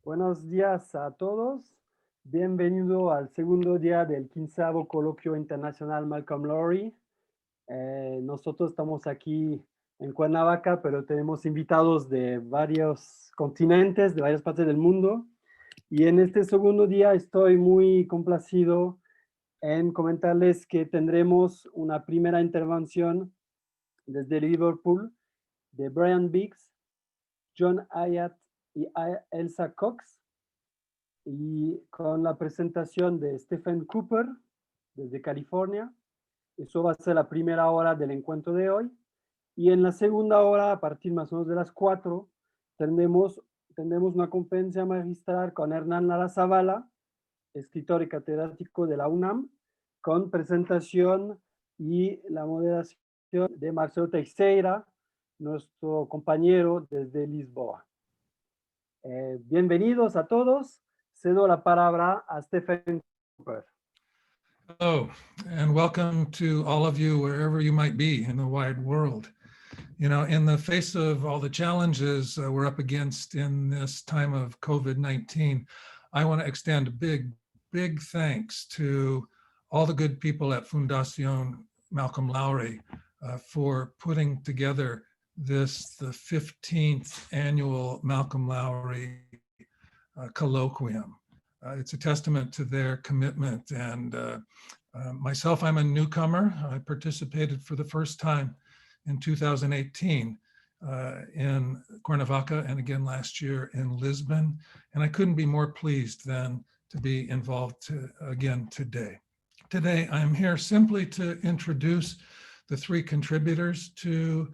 Buenos días a todos. Bienvenido al segundo día del 15º Coloquio Internacional Malcolm Lowry. Nosotros estamos aquí en Cuernavaca, pero tenemos invitados de varios continentes, de varias partes del mundo. Y en este segundo día estoy muy complacido en comentarles que tendremos una primera intervención desde Liverpool de Bryan, John Hyatt y Ailsa, y con la presentación de Stephen Cooper desde California. Eso va a ser la primera hora del encuentro de hoy. Y en la segunda hora, a partir más o menos de las 4, tendremos una conferencia magistral con Hernán Lara Zavala, escritor y catedrático de la UNAM, con presentación y la moderación de Marcelo Teixeira, nuestro compañero desde Lisboa. Bienvenidos a todos. Cedo la palabra a Stephen Cooper. Hello, and welcome to all of you wherever you might be in the wide world. You know, in the face of all the challenges we're up against in this time of COVID-19, I want to extend a big thanks to all the good people at Fundación Malcolm Lowry for putting together the 15th annual Malcolm Lowry colloquium. It's a testament to their commitment. And myself, I'm a newcomer. I participated for the first time in 2018 in Cuernavaca and again last year in Lisbon. And I couldn't be more pleased than to be involved again today. Today, I'm here simply to introduce the three contributors to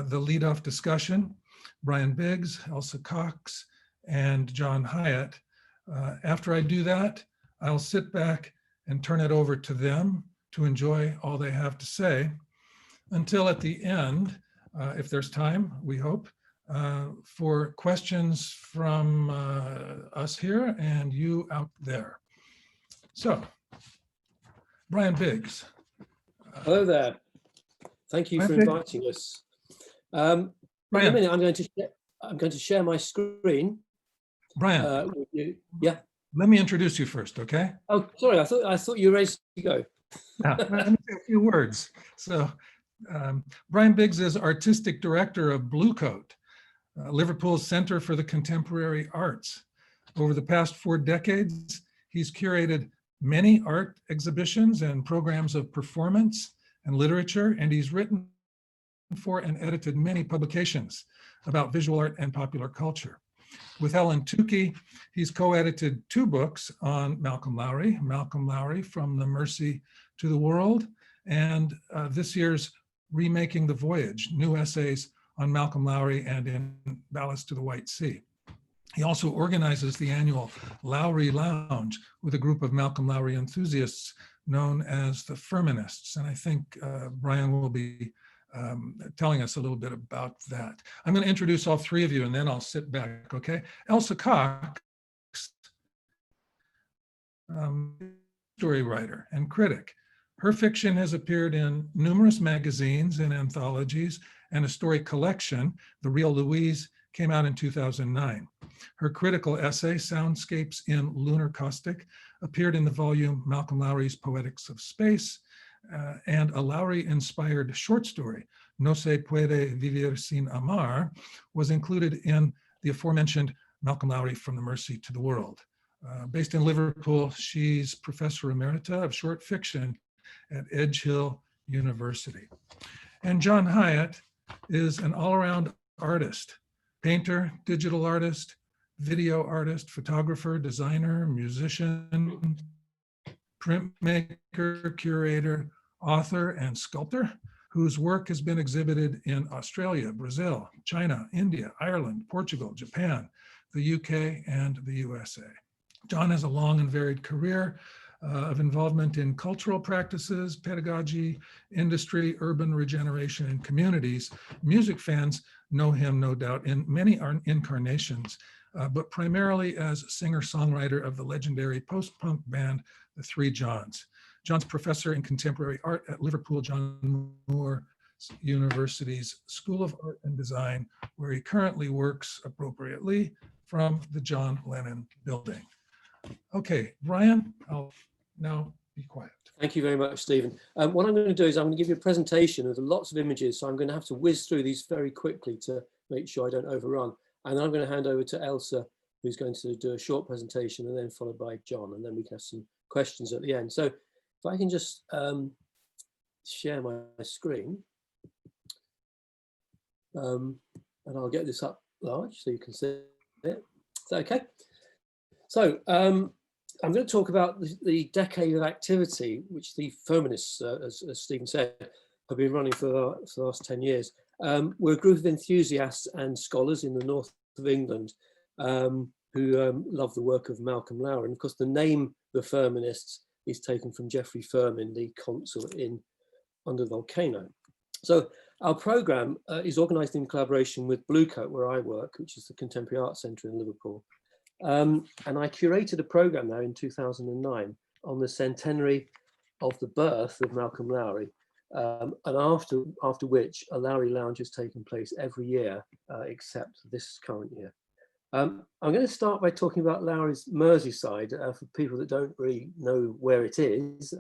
the lead-off discussion, Bryan Biggs, Ailsa Cox, and John Hyatt. After I do that, I'll sit back and turn it over to them to enjoy all they have to say until at the end, if there's time, we hope, for questions from us here and you out there. So, Bryan Biggs. Hello there. Thank you for inviting us. In a minute, I'm going to share my screen. Bryan, with you. Yeah. Let me introduce you first, okay? Oh, sorry. I thought you were ready to go. Now, let me say a few words. So, Bryan Biggs is artistic director of Blue Coat, Liverpool's Center for the Contemporary Arts. Over the past 4 decades, he's curated many art exhibitions and programs of performance and literature, and he's written for and edited many publications about visual art and popular culture. With Helen Tukey, he's co-edited 2 books on Malcolm Lowry, From the Mercy to the World, and this year's Remaking the Voyage, new essays on Malcolm Lowry and in Ballast to the White Sea. He also organizes the annual Lowry Lounge with a group of Malcolm Lowry enthusiasts known as the Feminists, and I think Bryan will be telling us a little bit about that. I'm going to introduce all 3 of you and then I'll sit back, okay? Ailsa Cox, story writer and critic. Her fiction has appeared in numerous magazines and anthologies, and a story collection, The Real Louise, came out in 2009. Her critical essay, Soundscapes in Lunar Caustic, appeared in the volume Malcolm Lowry's Poetics of Space, and a Lowry-inspired short story, No se puede vivir sin amar, was included in the aforementioned Malcolm Lowry, From the Mercy to the World. Based in Liverpool, she's Professor Emerita of Short Fiction at Edge Hill University. And John Hyatt is an all-around artist, painter, digital artist, video artist, photographer, designer, musician, printmaker, curator, author, and sculptor, whose work has been exhibited in Australia, Brazil, China, India, Ireland, Portugal, Japan, the UK, and the USA. John has a long and varied career of involvement in cultural practices, pedagogy, industry, urban regeneration, and communities. Music fans know him, no doubt, in many incarnations, but primarily as singer-songwriter of the legendary post-punk band, the Three Johns. John's professor in contemporary art at Liverpool John Moore University's School of Art and Design, where he currently works appropriately from the John Lennon Building. Okay, Bryan, I'll now be quiet. Thank you very much, Stephen. What I'm going to do is I'm going to give you a presentation with lots of images, so I'm going to have to whiz through these very quickly to make sure I don't overrun. And then I'm going to hand over to Ailsa, who's going to do a short presentation, and then followed by John, and then we can have some questions at the end. So if I can just share my screen, and I'll get this up large so you can see it. Is that okay? So I'm going to talk about the decade of activity which the feminists, as Stephen said, have been running for the last 10 years. We're a group of enthusiasts and scholars in the north of England who love the work of Malcolm Lowry. And of course, the name the feminists is taken from Geoffrey Firmin, the consul under the volcano. So our programme is organised in collaboration with Bluecoat, where I work, which is the Contemporary Art Centre in Liverpool. And I curated a programme now in 2009 on the centenary of the birth of Malcolm Lowry, and after which a Lowry Lounge has taken place every year, except this current year. I'm going to start by talking about Lowry's Merseyside for people that don't really know where it is.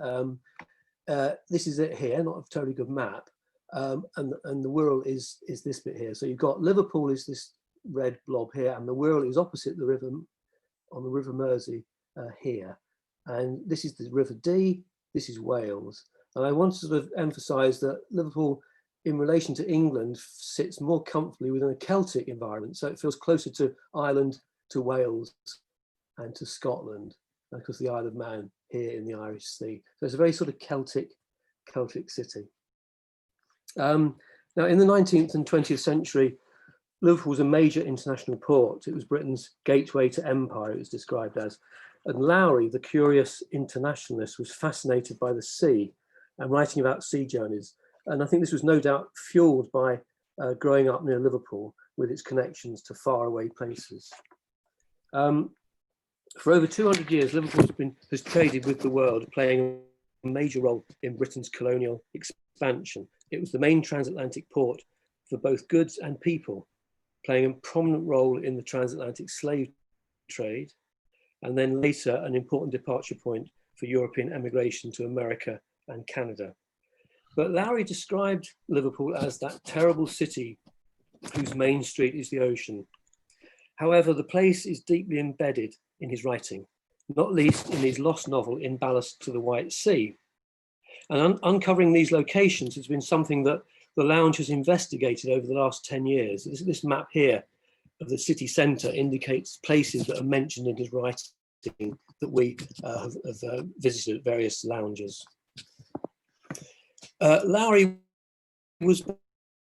This is it here, not a totally good map. And the Wirral is this bit here. So you've got Liverpool is this red blob here, and the Wirral is opposite the river, on the River Mersey here. And this is the River Dee, this is Wales. And I want to sort of emphasise that Liverpool, in relation to England, sits more comfortably within a Celtic environment. So it feels closer to Ireland, to Wales, and to Scotland, because the Isle of Man here in the Irish Sea. So it's a very sort of Celtic city. Now, in the 19th and 20th century, Liverpool was a major international port. It was Britain's gateway to empire, it was described as. And Lowry, the curious internationalist, was fascinated by the sea and writing about sea journeys. And I think this was no doubt fueled by growing up near Liverpool with its connections to faraway places. For over 200 years, Liverpool has traded with the world, playing a major role in Britain's colonial expansion. It was the main transatlantic port for both goods and people, playing a prominent role in the transatlantic slave trade, and then later an important departure point for European emigration to America and Canada. But Lowry described Liverpool as that terrible city whose main street is the ocean. However, the place is deeply embedded in his writing, not least in his lost novel, In Ballast to the White Sea. And uncovering these locations has been something that the Lounge has investigated over the last 10 years. This map here of the city centre indicates places that are mentioned in his writing that we have visited at various lounges. Lowry was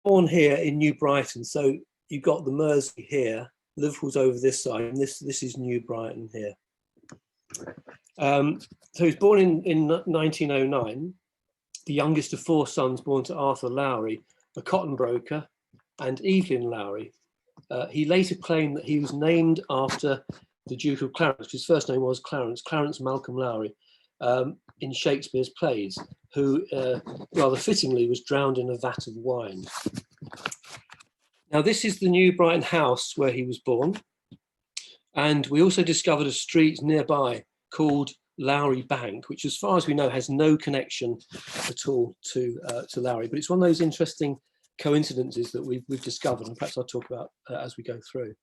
born here in New Brighton, so you've got the Mersey here, Liverpool's over this side, and this is New Brighton here. So he was born in 1909, the youngest of 4 sons born to Arthur Lowry, a cotton broker, and Evelyn Lowry. He later claimed that he was named after the Duke of Clarence. His first name was Clarence Malcolm Lowry, in Shakespeare's plays, who rather fittingly was drowned in a vat of wine. Now, this is the New Brighton house where he was born. And we also discovered a street nearby called Lowry Bank, which as far as we know has no connection at all to Lowry, but it's one of those interesting coincidences that we've discovered, and perhaps I'll talk about as we go through.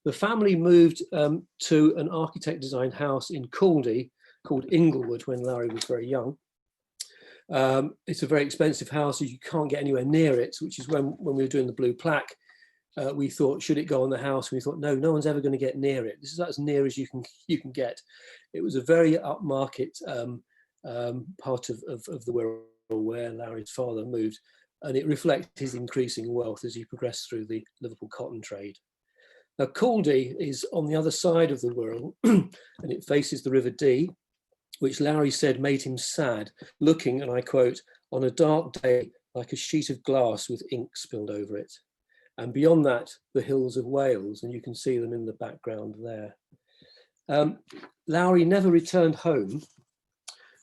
The family moved to an architect designed house in Caldy called Inglewood when Lowry was very young. It's a very expensive house, you can't get anywhere near it, which is when we were doing the blue plaque, we thought, should it go on the house? We thought, no one's ever going to get near it. This is as near as you can get. It was a very upmarket part of the Wirral where Larry's father moved, and it reflected his increasing wealth as he progressed through the Liverpool cotton trade. Now, Caldy is on the other side of the Wirral, and it faces the River Dee, which Lowry said made him sad, looking, and I quote, on a dark day like a sheet of glass with ink spilled over it. And beyond that, the hills of Wales, and you can see them in the background there. Lowry never returned home,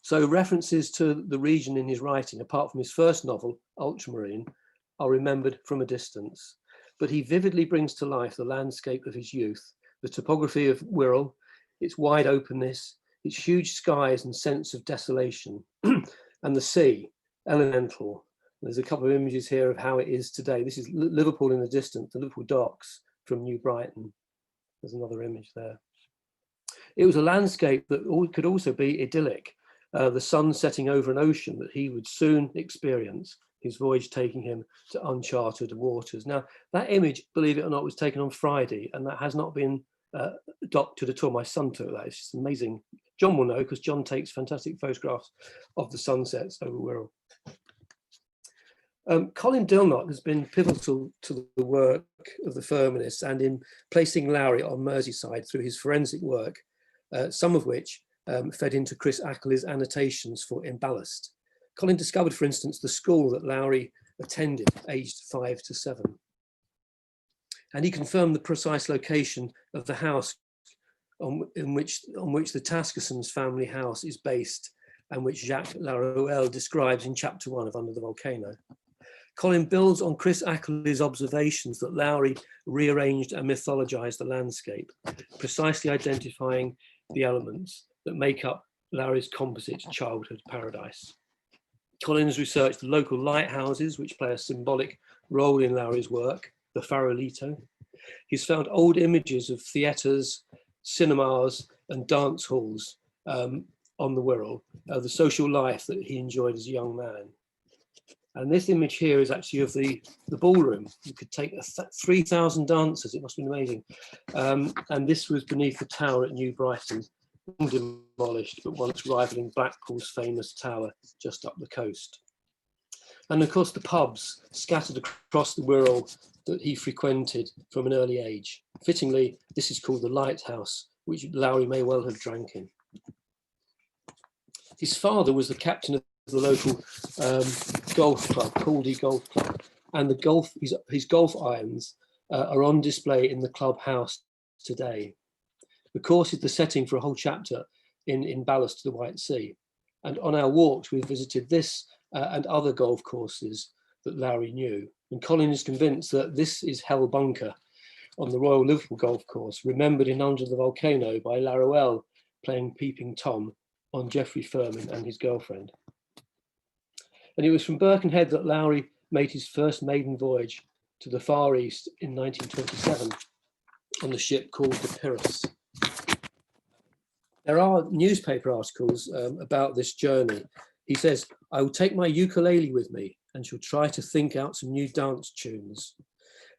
so references to the region in his writing, apart from his first novel, Ultramarine, are remembered from a distance. but he vividly brings to life the landscape of his youth, the topography of Wirral, its wide openness, its huge skies and sense of desolation, and the sea, elemental. There's a couple of images here of how it is today. This is Liverpool in the distance, the Liverpool docks from New Brighton. There's another image there. It was a landscape that could also be idyllic, the sun setting over an ocean that he would soon experience, his voyage taking him to uncharted waters. Now, that image, believe it or not, was taken on Friday, and that has not been doctored at all. My son took that. It's just amazing. John will know, because John takes fantastic photographs of the sunsets over Wirral. Colin Dilnot has been pivotal to the work of the Firminists and in placing Lowry on Merseyside through his forensic work, some of which fed into Chris Ackley's annotations for Emballast. Colin discovered, for instance, the school that Lowry attended, aged 5 to 7. And he confirmed the precise location of the house on which the Taskersons family house is based, and which Jacques Laruelle describes in chapter 1 of Under the Volcano. Colin builds on Chris Ackley's observations that Lowry rearranged and mythologized the landscape, precisely identifying the elements that make up Lowry's composite childhood paradise. Colin has researched the local lighthouses, which play a symbolic role in Lowry's work, the Farolito. He's found old images of theatres, cinemas, and dance halls on the Wirral, the social life that he enjoyed as a young man. And this image here is actually of the ballroom. You could take 3,000 dancers, it must have been amazing. And this was beneath the tower at New Brighton, demolished, but once rivaling Blackpool's famous tower just up the coast. And of course the pubs scattered across the Wirral that he frequented from an early age. Fittingly, this is called the Lighthouse, which Lowry may well have drank in. His father was the captain of the local golf club, Caldy Golf Club, and his golf irons are on display in the clubhouse today. The course is the setting for a whole chapter in Ballast to the White Sea. And on our walks, we've visited this and other golf courses that Lowry knew. And Colin is convinced that this is Hell Bunker on the Royal Liverpool Golf Course, remembered in Under the Volcano by Laruelle playing Peeping Tom on Geoffrey Firmin and his girlfriend. And it was from Birkenhead that Lowry made his first maiden voyage to the Far East in 1927 on the ship called the Pyrrhus. There are newspaper articles about this journey. He says, "I will take my ukulele with me and shall try to think out some new dance tunes."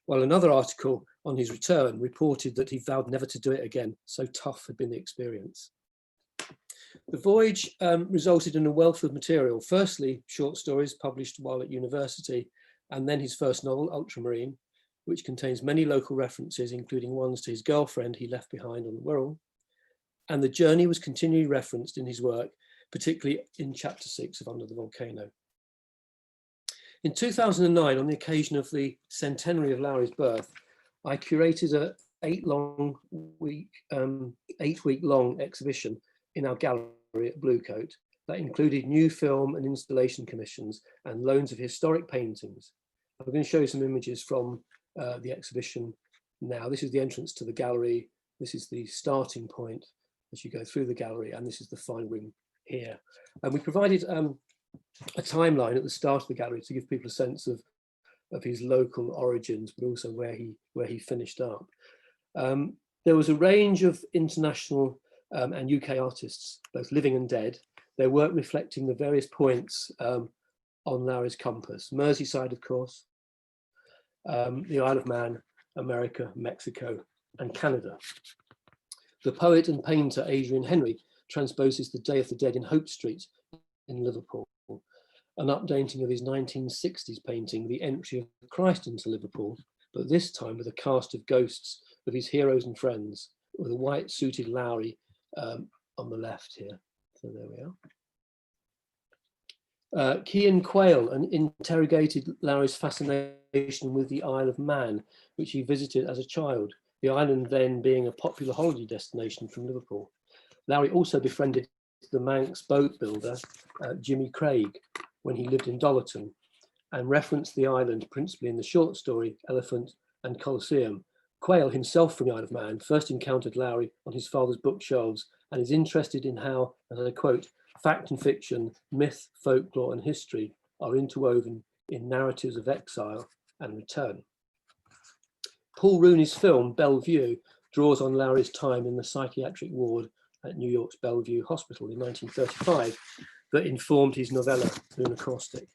While another article on his return reported that he vowed never to do it again, so tough had been the experience. The voyage resulted in a wealth of material. Firstly, short stories published while at university, and then his first novel, Ultramarine, which contains many local references, including ones to his girlfriend he left behind on the Wirral. And the journey was continually referenced in his work, particularly in chapter 6 of Under the Volcano. In 2009, on the occasion of the centenary of Lowry's birth, I curated an 8-week-long exhibition in our gallery at Bluecoat that included new film and installation commissions and loans of historic paintings. I'm going to show you some images from the exhibition now. This is the entrance to the gallery. This is the starting point as you go through the gallery, and this is the fine room here. And we provided a timeline at the start of the gallery to give people a sense of his local origins, but also where he finished up. There was a range of international and UK artists, both living and dead, their work reflecting the various points on Lowry's compass. Merseyside, of course, the Isle of Man, America, Mexico, and Canada. The poet and painter Adrian Henry transposes the Day of the Dead in Hope Street in Liverpool, an updating of his 1960s painting, The Entry of Christ into Liverpool, but this time with a cast of ghosts of his heroes and friends, with a white-suited Lowry on the left here. So there we are. Cian Quayle interrogated Lowry's fascination with the Isle of Man, which he visited as a child, the island then being a popular holiday destination from Liverpool. Lowry also befriended the Manx boat builder, Jimmy Craig, when he lived in Dollerton, and referenced the island principally in the short story Elephant and Colosseum. Quayle, himself from the Isle of Man, first encountered Lowry on his father's bookshelves and is interested in how, as I quote, fact and fiction, myth, folklore and history are interwoven in narratives of exile and return. Paul Rooney's film, Bellevue, draws on Lowry's time in the psychiatric ward at New York's Bellevue Hospital in 1935 that informed his novella, Lunacaustic.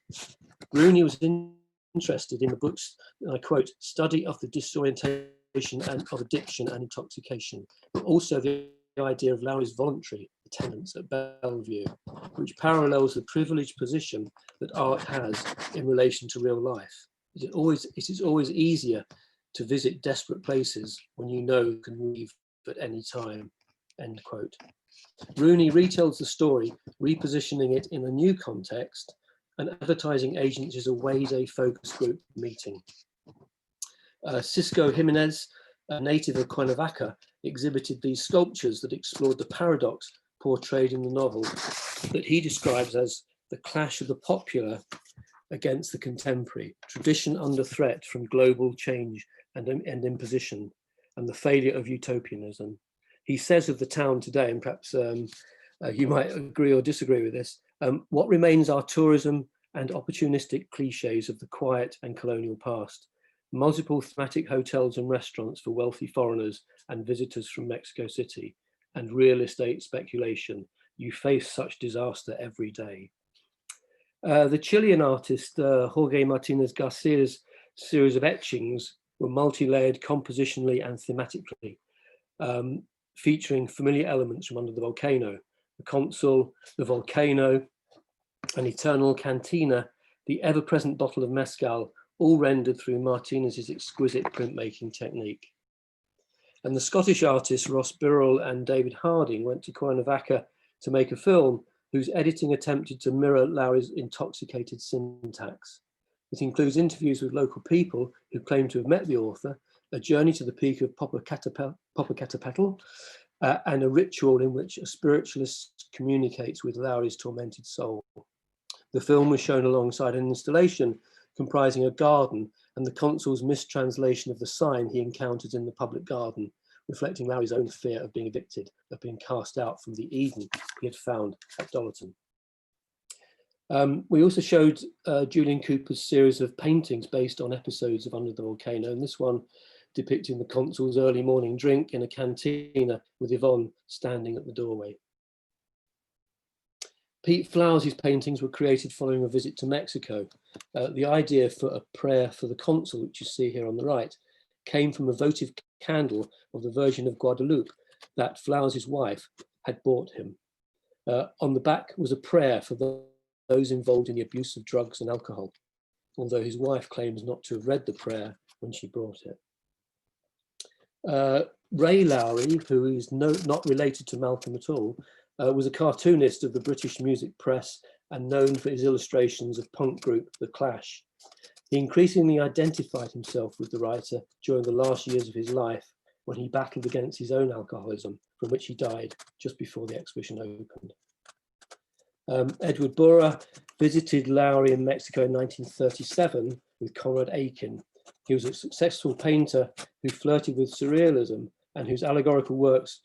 Rooney was interested in the book's, and I quote, study of the disorientation and of addiction and intoxication, but also the idea of Lowry's voluntary attendance at Bellevue, which parallels the privileged position that art has in relation to real life. It is always easier to visit desperate places when you know you can leave at any time, end quote. Rooney retells the story, repositioning it in a new context, an advertising agency's away day focus group meeting. Cisco Jimenez, a native of Cuernavaca, exhibited these sculptures that explored the paradox portrayed in the novel that he describes as the clash of the popular against the contemporary, tradition under threat from global change and imposition, and the failure of utopianism. He says of the town today, and perhaps you might agree or disagree with this, what remains are tourism and opportunistic cliches of the quiet and colonial past. Multiple thematic hotels and restaurants for wealthy foreigners and visitors from Mexico City, and real estate speculation. You face such disaster every day. The Chilean artist Jorge Martinez Garcia's series of etchings were multi-layered compositionally and thematically, featuring familiar elements from under the volcano, the consul, the volcano, an eternal cantina, the ever-present bottle of mezcal, all rendered through Martinez's exquisite printmaking technique. And the Scottish artists Ross Birrell and David Harding went to Cuernavaca to make a film whose editing attempted to mirror Lowry's intoxicated syntax. It includes interviews with local people who claim to have met the author, a journey to the peak of Popocatépetl, and a ritual in which a spiritualist communicates with Lowry's tormented soul. The film was shown alongside an installation comprising a garden and the consul's mistranslation of the sign he encountered in the public garden, reflecting Lowry's own fear of being evicted, of being cast out from the Eden he had found at Dollarton. We also showed Julian Cooper's series of paintings based on episodes of Under the Volcano, and this one depicting the consul's early morning drink in a cantina with Yvonne standing at the doorway. Pete Flowers' paintings were created following a visit to Mexico. The idea for a prayer for the consul, which you see here on the right, came from a votive candle of the Virgin of Guadalupe that Flowers' wife had bought him. On the back was a prayer for those involved in the abuse of drugs and alcohol, although his wife claims not to have read the prayer when she brought it. Ray Lowry, who is not related to Malcolm at all, was a cartoonist of the British music press and known for his illustrations of punk group The Clash. He increasingly identified himself with the writer during the last years of his life when he battled against his own alcoholism, from which he died just before the exhibition opened. Edward Burra visited Lowry in Mexico in 1937 with Conrad Aiken. He was a successful painter who flirted with surrealism and whose allegorical works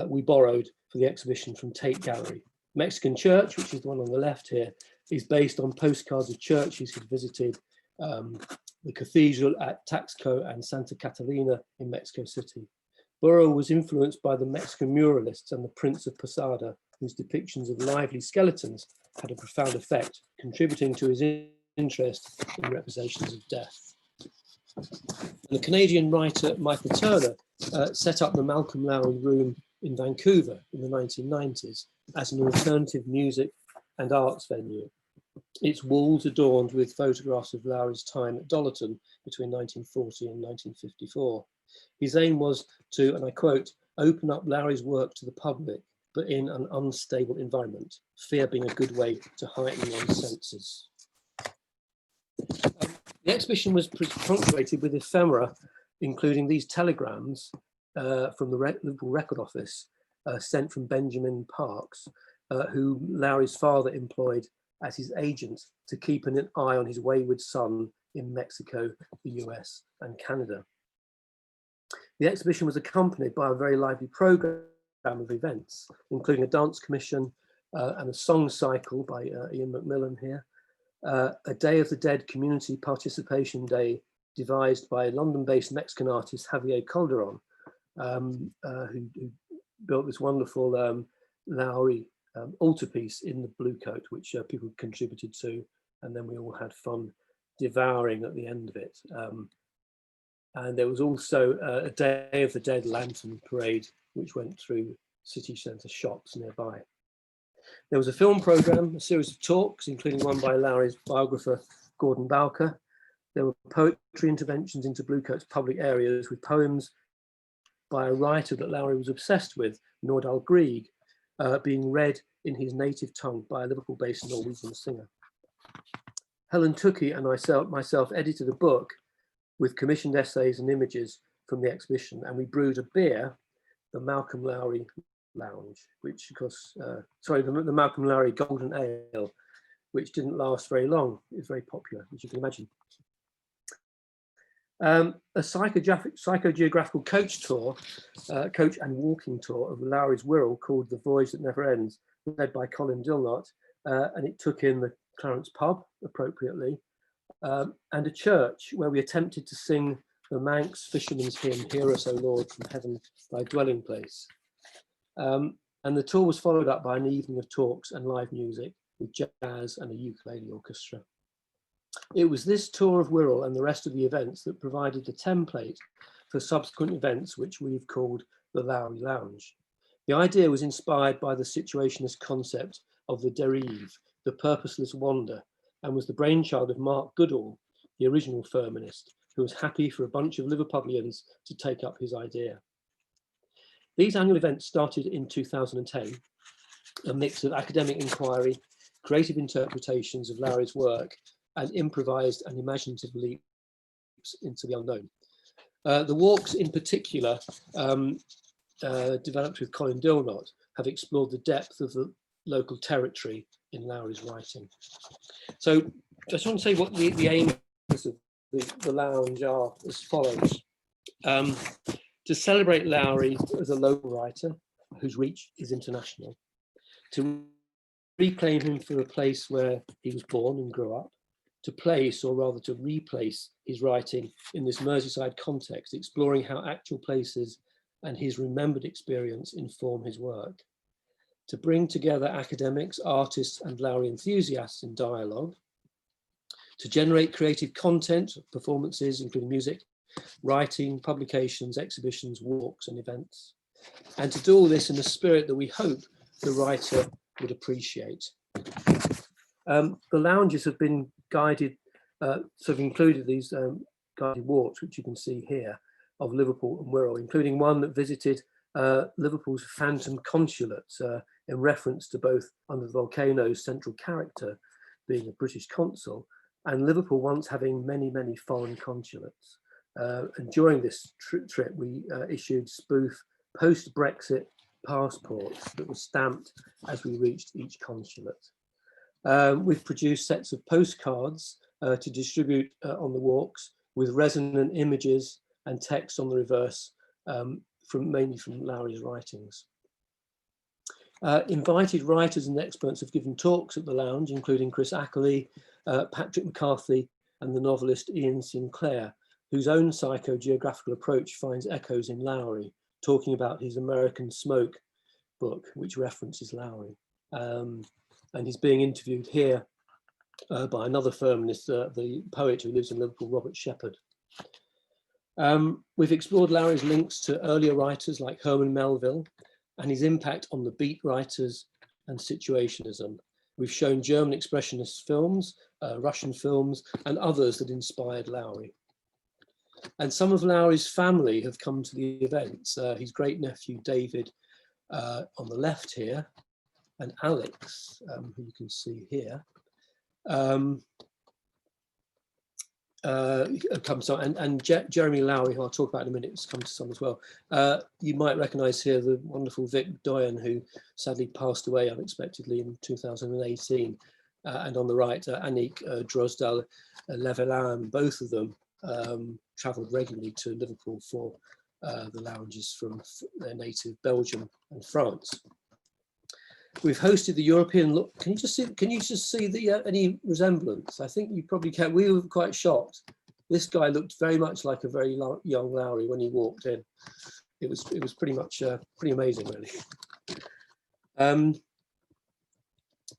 we borrowed for the exhibition from Tate Gallery. Mexican Church, which is the one on the left here, is based on postcards of churches he'd visited, the cathedral at Taxco and Santa Catalina in Mexico City. Burrow was influenced by the Mexican muralists and the prints of Posada, whose depictions of lively skeletons had a profound effect, contributing to his interest in representations of death. And the Canadian writer Michael Turner set up the Malcolm Lowry Room in Vancouver in the 1990s as an alternative music and arts venue. Its walls adorned with photographs of Lowry's time at Dollarton between 1940 and 1954. His aim was to, and I quote, open up Lowry's work to the public, but in an unstable environment, fear being a good way to heighten one's senses. The exhibition was punctuated with ephemera, including these telegrams from the Liverpool Record Office, sent from Benjamin Parks, who Lowry's father employed as his agent to keep an eye on his wayward son in Mexico, the US, and Canada. The exhibition was accompanied by a very lively programme of events, including a dance commission and a song cycle by Ian Macmillan here, a Day of the Dead community participation day devised by London-based Mexican artist Javier Calderon, who built this wonderful Lowry altarpiece in the blue coat, which people contributed to, and then we all had fun devouring at the end of it. And there was also a Day of the Dead lantern parade, which went through city centre shops nearby. There was a film programme, a series of talks, including one by Lowry's biographer, Gordon Bowker. There were poetry interventions into Bluecoat's public areas with poems by a writer that Lowry was obsessed with, Nordahl Grieg, being read in his native tongue by a Liverpool-based Norwegian singer. Helen Tukey and myself edited a book with commissioned essays and images from the exhibition, and we brewed a beer, the Malcolm Lowry Lounge, which of course, the Malcolm Lowry Golden Ale, which didn't last very long. It was very popular, as you can imagine. A psychogeographical coach and walking tour of Lowry's Wirral called The Voyage That Never Ends, led by Colin Dilnott, and it took in the Clarence Pub, appropriately, and a church where we attempted to sing the Manx fisherman's hymn, Hear Us, O Lord, from Heaven, Thy Dwelling Place. And the tour was followed up by an evening of talks and live music with jazz and a ukulele orchestra. It was this tour of Wirral and the rest of the events that provided the template for subsequent events, which we've called the Lowry Lounge. The idea was inspired by the situationist concept of the derive, the purposeless wander, and was the brainchild of Mark Goodall, the original firmanist, who was happy for a bunch of Liverpudlians to take up his idea. These annual events started in 2010, a mix of academic inquiry, creative interpretations of Lowry's work, and improvised and imaginative leaps into the unknown. The walks in particular, developed with Colin Dilnott, have explored the depth of the local territory in Lowry's writing. So I just want to say what the aims of the lounge are as follows. To celebrate Lowry as a local writer whose reach is international, to reclaim him for a place where he was born and grew up, to place, or rather to replace, his writing in this Merseyside context, exploring how actual places and his remembered experience inform his work, to bring together academics, artists, and Lowry enthusiasts in dialogue, to generate creative content, performances, including music, writing, publications, exhibitions, walks, and events, and to do all this in a spirit that we hope the writer would appreciate. The lounges have been guided, included these guided walks, which you can see here, of Liverpool and Wirral, including one that visited Liverpool's Phantom Consulate, in reference to both Under the Volcano's central character being a British consul, and Liverpool once having many, many foreign consulates. And during this trip, we issued spoof post-Brexit passports that were stamped as we reached each consulate. We've produced sets of postcards to distribute on the walks with resonant images and text on the reverse, mainly from Lowry's writings. Invited writers and experts have given talks at the lounge, including Chris Ackley, Patrick McCarthy, and the novelist Ian Sinclair, whose own psychogeographical approach finds echoes in Lowry, talking about his American Smoke book, which references Lowry. And he's being interviewed here by another firmanist, the poet who lives in Liverpool, Robert Shepherd. We've explored Lowry's links to earlier writers like Herman Melville and his impact on the beat writers and situationism. We've shown German expressionist films, Russian films, and others that inspired Lowry. And some of Lowry's family have come to the events. His great nephew David on the left here, and Alex, who you can see here, comes on, and Jeremy Lowry, who I'll talk about in a minute, has come to some as well. You might recognise here the wonderful Vic Doyen, who sadly passed away unexpectedly in 2018. And on the right, Annick Drosdal Levelam, both of them travelled regularly to Liverpool for the lounges from their native Belgium and France. We've hosted the European look. Can you just see the any resemblance? I think you probably can. We were quite shocked. This guy looked very much like a very young Lowry when he walked in. It was pretty much pretty amazing, really.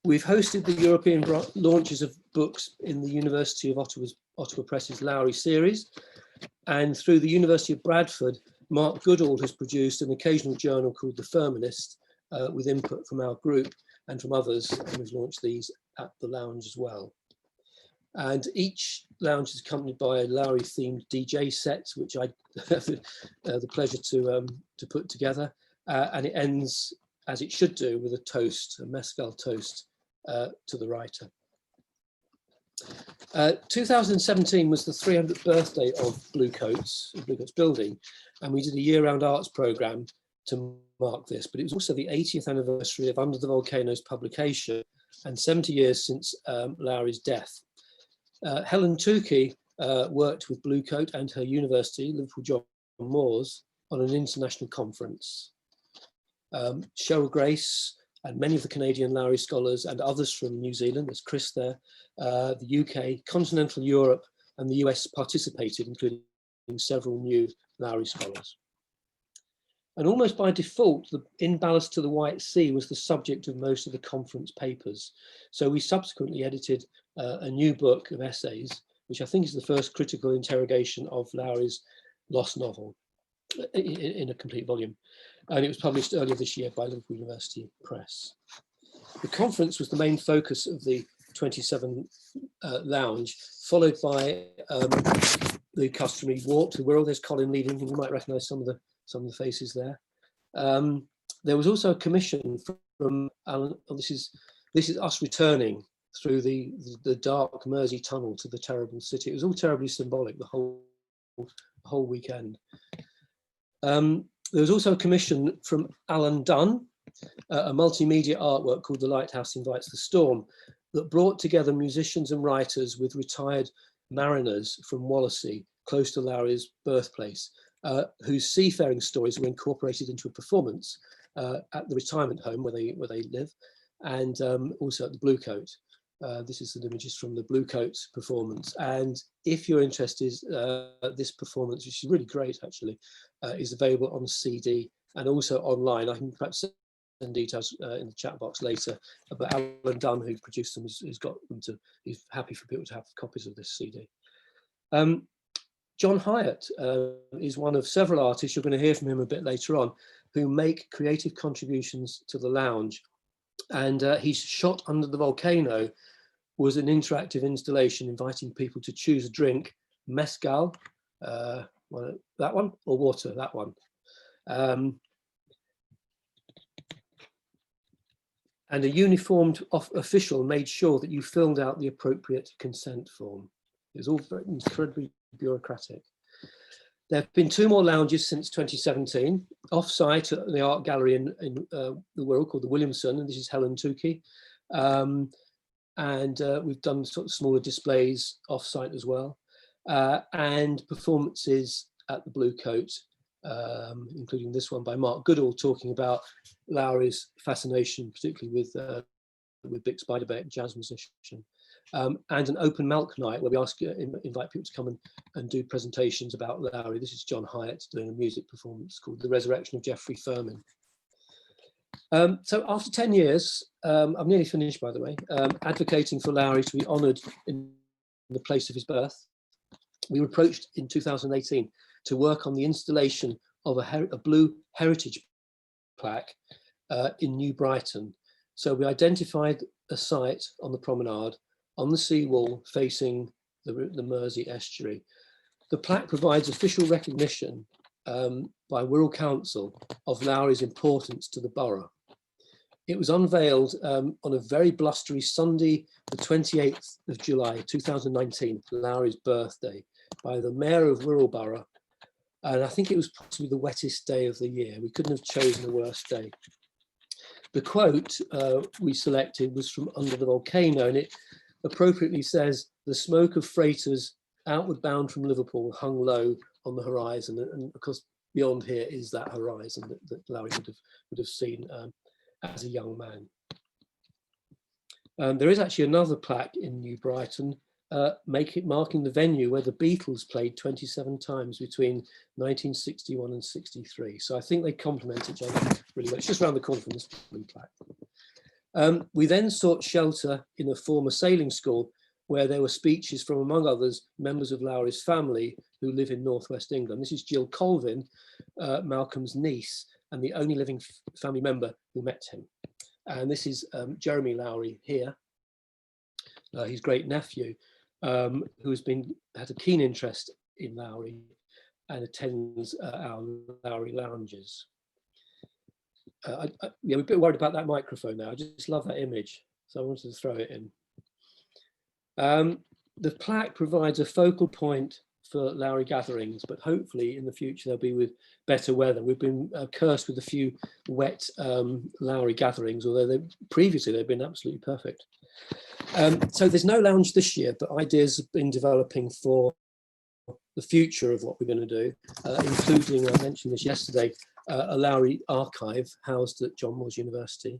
We've hosted the European launches of books in the University of Ottawa Press's Lowry series, and through the University of Bradford, Mark Goodall has produced an occasional journal called The Feminist, with input from our group and from others, and we've launched these at the lounge as well. And each lounge is accompanied by a Lowry-themed DJ set, which I have the pleasure to put together, and it ends, as it should do, with a toast, a mezcal toast to the writer. 2017 was the 300th birthday of Blue Coats building, and we did a year-round arts programme to mark this, but it was also the 80th anniversary of Under the Volcano's publication and 70 years since Lowry's death. Helen Tukey worked with Blue Coat and her university, Liverpool John Moores, on an international conference. Cheryl Grace and many of the Canadian Lowry scholars and others from New Zealand, there's Chris there, the UK, continental Europe and the US participated, including several new Lowry scholars. And almost by default, the In Ballast to the White Sea was the subject of most of the conference papers. So we subsequently edited a new book of essays, which I think is the first critical interrogation of Lowry's lost novel in a complete volume. And it was published earlier this year by Liverpool University Press. The conference was the main focus of the 27 lounge, followed by the customary walk to the world. There's Colin leading, you might recognise some of the faces there. There was also a commission from Alan. Oh, this is us returning through the dark Mersey tunnel to the terrible city. It was all terribly symbolic, the whole weekend. There was also a commission from Alan Dunn, a multimedia artwork called The Lighthouse Invites the Storm, that brought together musicians and writers with retired mariners from Wallasey, close to Lowry's birthplace, whose seafaring stories were incorporated into a performance at the retirement home where they live, and also at the Blue Coat. This is some images from the Blue Coat performance. And if you're interested, this performance, which is really great actually, is available on CD and also online. I can perhaps send details in the chat box later, but Alan Dunn, who produced them, has got them to, he's happy for people to have copies of this CD. John Hyatt is one of several artists, you're going to hear from him a bit later on, who make creative contributions to the lounge. And his Shot Under the Volcano was an interactive installation inviting people to choose a drink, mezcal, well, that one, or water, that one. And a uniformed official made sure that you filled out the appropriate consent form. It was all very incredibly bureaucratic. There have been 2 more lounges since 2017, off-site at the art gallery in the Wirral called the Williamson, and this is Helen Tukey. We've done sort of smaller displays off-site as well, and performances at the Blue Coat, including this one by Mark Goodall, talking about Lowry's fascination, particularly with Bix Beiderbecke, jazz musician. And an open milk night where we invite people to come and do presentations about Lowry. This is John Hyatt doing a music performance called The Resurrection of Geoffrey Firmin. So after 10 years, I'm nearly finished by the way, advocating for Lowry to be honoured in the place of his birth, we were approached in 2018 to work on the installation of a blue heritage plaque in New Brighton. So we identified a site on the promenade on the seawall facing the Mersey estuary. The plaque provides official recognition by Wirral Council of Lowry's importance to the borough. It was unveiled on a very blustery Sunday, the 28th of July, 2019, Lowry's birthday, by the Mayor of Wirral Borough. And I think it was possibly the wettest day of the year. We couldn't have chosen a worse day. The quote we selected was from Under the Volcano, and it appropriately says, "The smoke of freighters outward bound from Liverpool hung low on the horizon." And of course, beyond here is that horizon that Lowry would have seen as a young man. There is actually another plaque in New Brighton marking the venue where the Beatles played 27 times between 1961 and 63. So I think they complement each other really well. It's just around the corner from this blue plaque. We then sought shelter in a former sailing school where there were speeches from, among others, members of Lowry's family who live in northwest England. This is Jill Colvin, Malcolm's niece, and the only living family member who met him. And this is Jeremy Lowry here, his great nephew, who has had a keen interest in Lowry and attends our Lowry lounges. Yeah, we're a bit worried about that microphone now. I just love that image, so I wanted to throw it in. The plaque provides a focal point for Lowry gatherings, but hopefully in the future they'll be with better weather. We've been cursed with a few wet Lowry gatherings, although previously they've been absolutely perfect. So there's no lounge this year, but ideas have been developing for the future of what we're going to do, including, I mentioned this yesterday, a Lowry archive housed at John Moores University.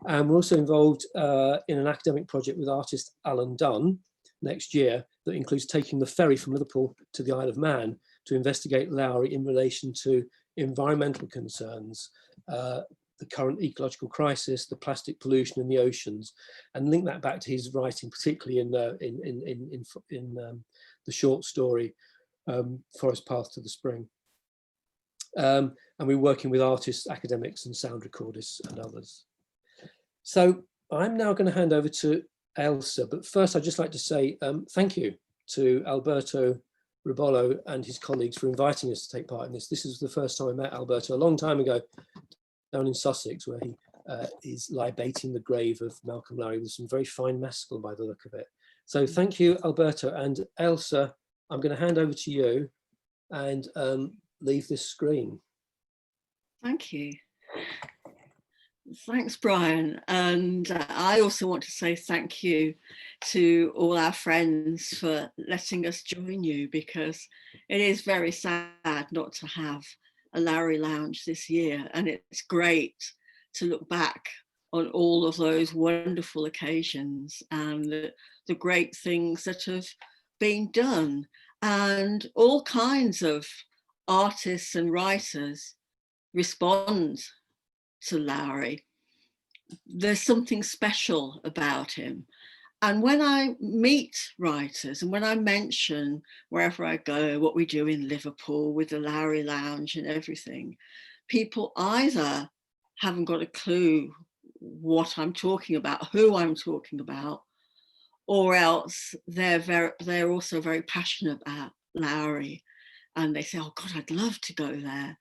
And we're also involved in an academic project with artist Alan Dunn next year that includes taking the ferry from Liverpool to the Isle of Man to investigate Lowry in relation to environmental concerns, the current ecological crisis, the plastic pollution in the oceans, and link that back to his writing, particularly in the short story Forest Path to the Spring. And we're working with artists, academics, and sound recordists and others. So I'm now going to hand over to Ailsa, but first I'd just like to say thank you to Alberto Rebollo and his colleagues for inviting us to take part in this. This is the first time I met Alberto a long time ago down in Sussex, where he is libating the grave of Malcolm Lowry with some very fine mescal by the look of it. So thank you, Alberto. And Ailsa, I'm going to hand over to you and leave this screen. Thank you. Thanks, Bryan. And I also want to say thank you to all our friends for letting us join you, because it is very sad not to have a Lowry Lounge this year. And it's great to look back on all of those wonderful occasions and the great things that have been done. And all kinds of artists and writers respond to Lowry. There's something special about him. And when I meet writers and when I mention wherever I go, what we do in Liverpool with the Lowry Lounge and everything, people either haven't got a clue what I'm talking about, who I'm talking about, or else they're also very passionate about Lowry. And they say, oh God, I'd love to go there.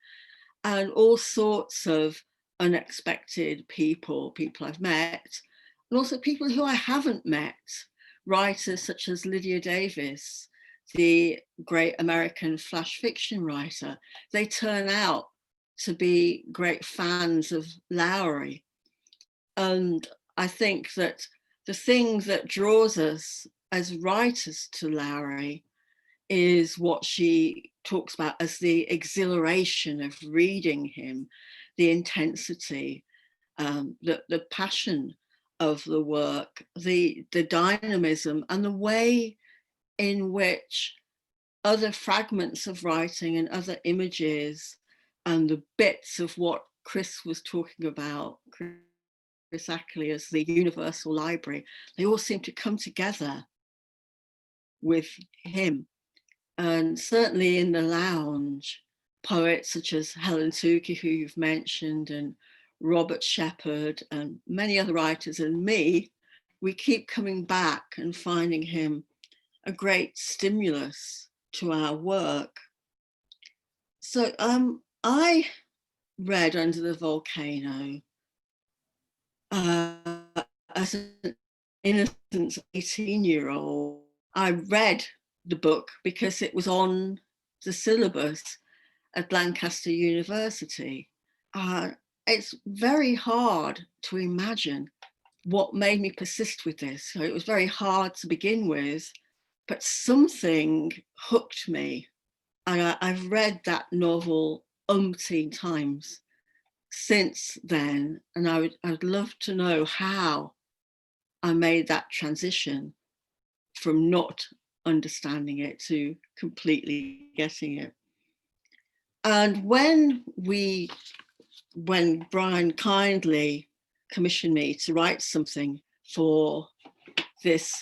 And all sorts of unexpected people I've met, and also people who I haven't met, writers such as Lydia Davis, the great American flash fiction writer. They turn out to be great fans of Lowry. And I think that the thing that draws us as writers to Lowry is what she talks about as the exhilaration of reading him, the intensity, the passion of the work, the dynamism, and the way in which other fragments of writing and other images and the bits of what Chris was talking about, Chris Ackley, as the universal library, they all seem to come together with him. And certainly in the lounge, poets such as Helen Tukey, who you've mentioned, and Robert Shepherd, and many other writers, and me, we keep coming back and finding him a great stimulus to our work. So I read Under the Volcano as an innocent 18-year-old. I read the book because it was on the syllabus at Lancaster University. It's very hard to imagine what made me persist with this. So it was very hard to begin with, but something hooked me. And I've read that novel umpteen times since then, and I'd love to know how I made that transition from not understanding it to completely getting it. And when Bryan kindly commissioned me to write something for this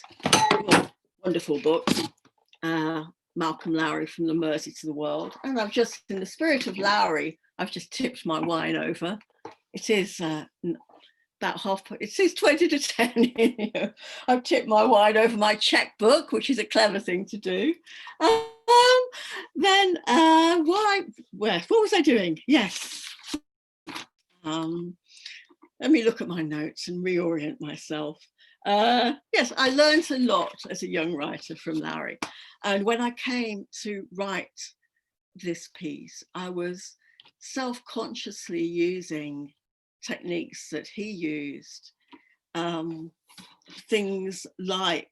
wonderful book, Malcolm Lowry, From the Mersey to the World, and I've just, in the spirit of Lowry, I've just tipped my wine over. It is about it says 20 to 10. You know, I've tipped my wine over my checkbook, which is a clever thing to do. Then what was I doing? Yes. Let me look at my notes and reorient myself. Yes, I learned a lot as a young writer from Lowry. And when I came to write this piece, I was self-consciously using techniques that he used, things like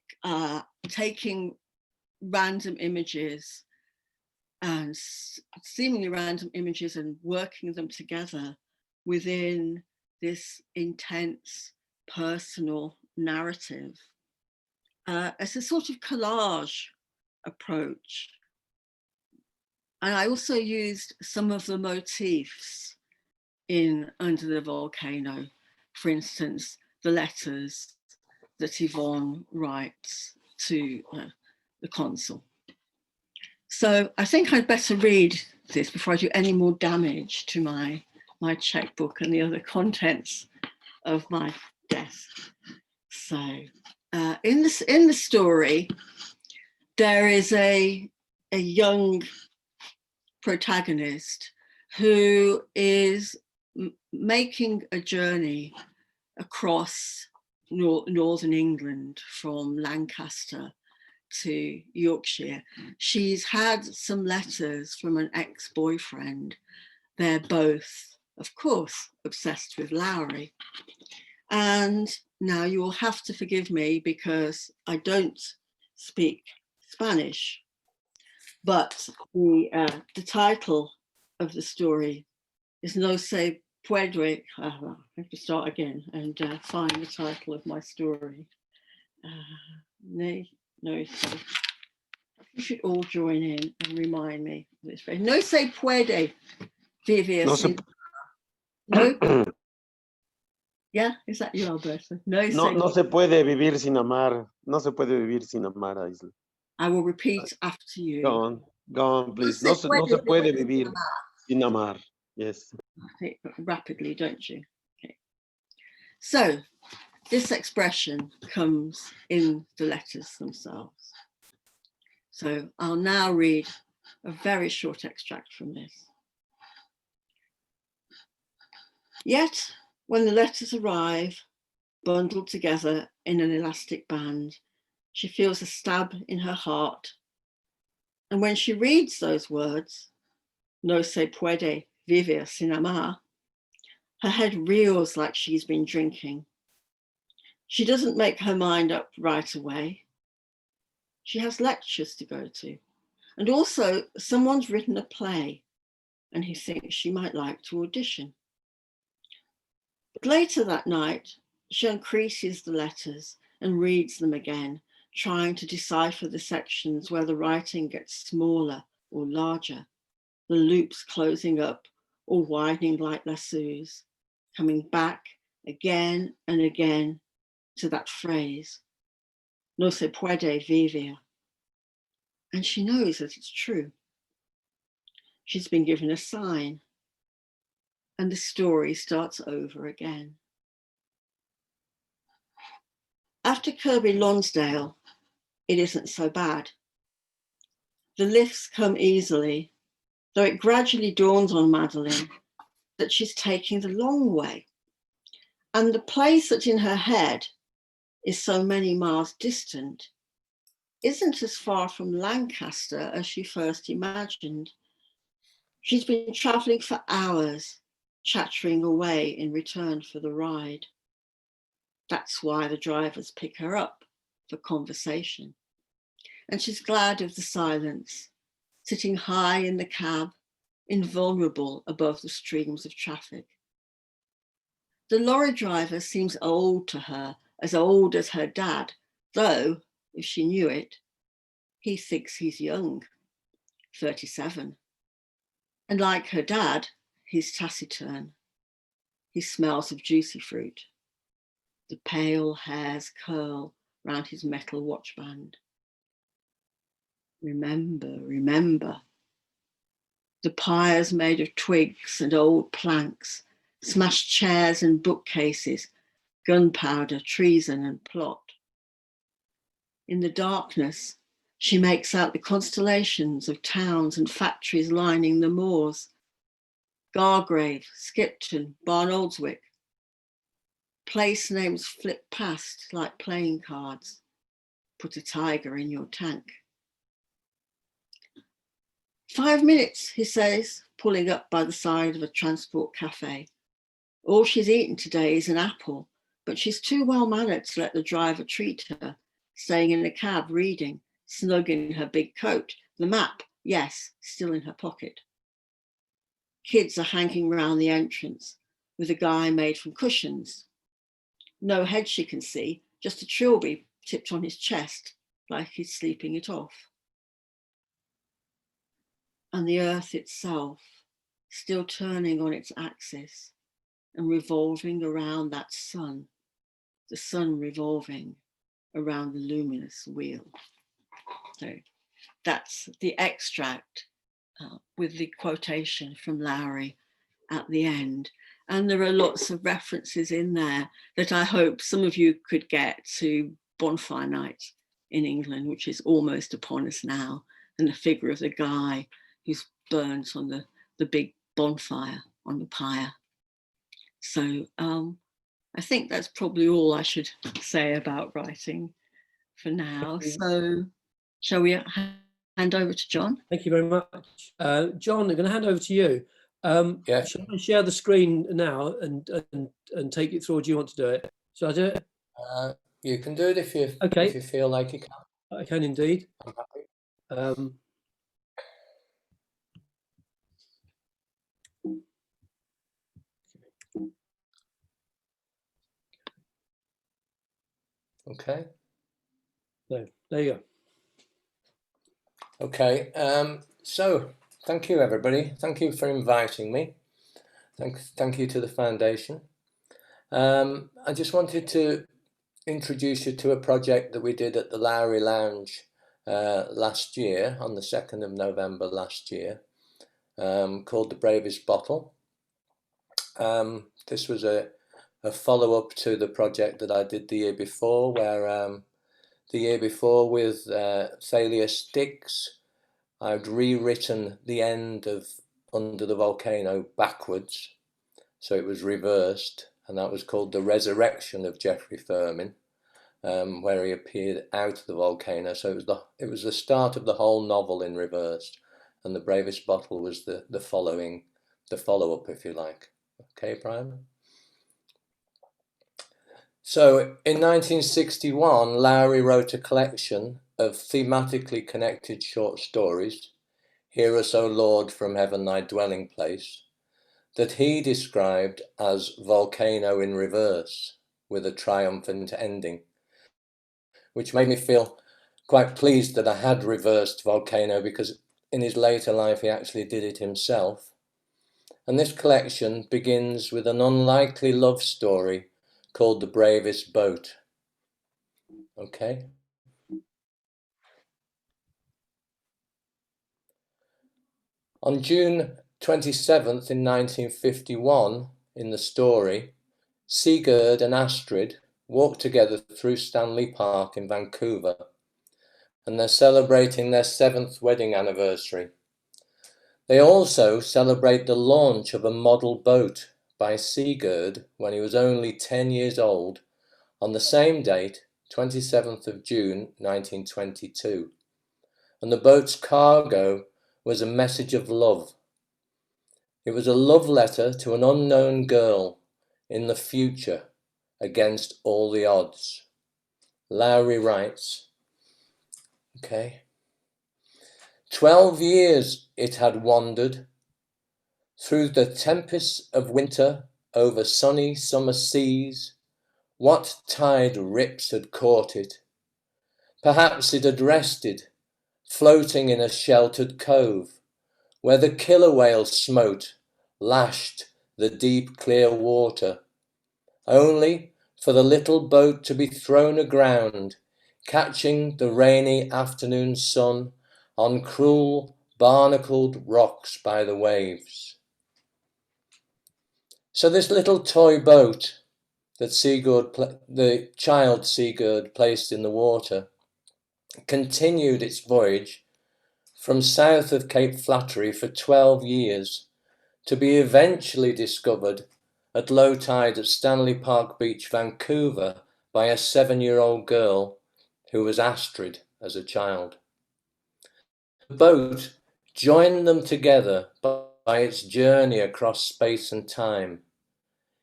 taking random images and seemingly random images and working them together within this intense personal narrative as a sort of collage approach. And I also used some of the motifs in Under the Volcano, for instance, the letters that Yvonne writes to the consul. So I think I'd better read this before I do any more damage to my checkbook and the other contents of my desk. So in the story, there is a young protagonist who is making a journey across northern England from Lancaster to Yorkshire. She's had some letters from an ex-boyfriend. They're both, of course, obsessed with Lowry. And now you will have to forgive me because I don't speak Spanish, but the title of the story is No se puede. I have to start again and find the title of my story. You should all join in and remind me of this phrase. No se puede vivir sin amar. No. Yeah, is that you, Alberto? No se puede vivir sin amar. No se puede vivir sin amar, Ailsa. I will repeat after you. Go on, please. No se puede vivir sin amar. Yes. Rapidly, don't you? Okay. So this expression comes in the letters themselves. So I'll now read a very short extract from this. Yet, when the letters arrive, bundled together in an elastic band, she feels a stab in her heart. And when she reads those words, no se puede vivir sin amar, her head reels like she's been drinking. She doesn't make her mind up right away. She has lectures to go to. And also someone's written a play and he thinks she might like to audition. But later that night, she uncreases the letters and reads them again, trying to decipher the sections where the writing gets smaller or larger, the loops closing up or widening like lassos, coming back again and again to that phrase, no se puede vivir. And she knows that it's true. She's been given a sign, and the story starts over again. After Kirby Lonsdale, it isn't so bad. The lifts come easily, though it gradually dawns on Madeline that she's taking the long way. And the place that's in her head is so many miles distant isn't as far from Lancaster as she first imagined. She's been traveling for hours, chattering away in return for the ride. That's why the drivers pick her up for conversation. And she's glad of the silence, sitting high in the cab invulnerable above the streams of traffic. The lorry driver seems old to her, as old as her dad, though, if she knew it, he thinks he's young, 37. And like her dad, he's taciturn. He smells of juicy fruit. The pale hairs curl round his metal watch band. Remember, remember. The pyres made of twigs and old planks, smashed chairs and bookcases, gunpowder, treason and plot. In the darkness, she makes out the constellations of towns and factories lining the moors. Gargrave, Skipton, Barnoldswick. Place names flit past like playing cards. Put a tiger in your tank. 5 minutes, he says, pulling up by the side of a transport cafe. All she's eaten today is an apple, but she's too well-mannered to let the driver treat her, staying in a cab reading, snug in her big coat. The map, yes, still in her pocket. Kids are hanging round the entrance with a guy made from cushions. No head she can see, just a trilby tipped on his chest, like he's sleeping it off. And the earth itself, still turning on its axis and revolving around that sun, the sun revolving around the luminous wheel. So that's the extract with the quotation from Lowry at the end. And there are lots of references in there that I hope some of you could get to Bonfire Night in England, which is almost upon us now, and the figure of the guy who's burnt on the big bonfire on the pyre. So I think that's probably all I should say about writing for now. So shall we hand over to John? Thank you very much. John, I'm going to hand over to you. Yeah. Shall I share the screen now and take it through, or do you want to do it? Shall I do it? You can do it if you feel like you can. I can indeed. I'm happy. Okay. So there you go. Okay. So thank you, everybody. Thank you for inviting me. Thank you to the foundation. I just wanted to introduce you to a project that we did at the Lowry Lounge last year, on the 2nd of November last year, called The Bravest Bottle. This was a follow-up to the project that I did the year before, where the year before with Thalia Sticks, I'd rewritten the end of Under the Volcano backwards, so it was reversed, and that was called The Resurrection of Geoffrey Firmin, where he appeared out of the volcano. So it was the start of the whole novel in reverse, and The Bravest Bottle was the follow-up, if you like. Okay, Bryan? So in 1961, Lowry wrote a collection of thematically connected short stories, Hear Us, O Lord, from Heaven Thy Dwelling Place, that he described as Volcano in Reverse, with a triumphant ending, which made me feel quite pleased that I had reversed Volcano, because in his later life he actually did it himself. And this collection begins with an unlikely love story called The Bravest Boat. Okay. On June 27th in 1951, in the story, Sigurd and Astrid walk together through Stanley Park in Vancouver, and they're celebrating their 7th wedding anniversary. They also celebrate the launch of a model boat by Sigurd when he was only 10 years old, on the same date, 27th of June 1922. And the boat's cargo was a message of love. It was a love letter to an unknown girl in the future against all the odds. Lowry writes, okay, 12 years it had wandered, Through the tempests of winter, over sunny summer seas, what tide rips had caught it? Perhaps it had rested, floating in a sheltered cove, where the killer whale smote, lashed the deep clear water, only for the little boat to be thrown aground, catching the rainy afternoon sun on cruel barnacled rocks by the waves. So this little toy boat that the child Sigurd placed in the water continued its voyage from south of Cape Flattery for 12 years to be eventually discovered at low tide at Stanley Park Beach, Vancouver, by a 7-year-old girl who was Astrid as a child. The boat joined them together by its journey across space and time.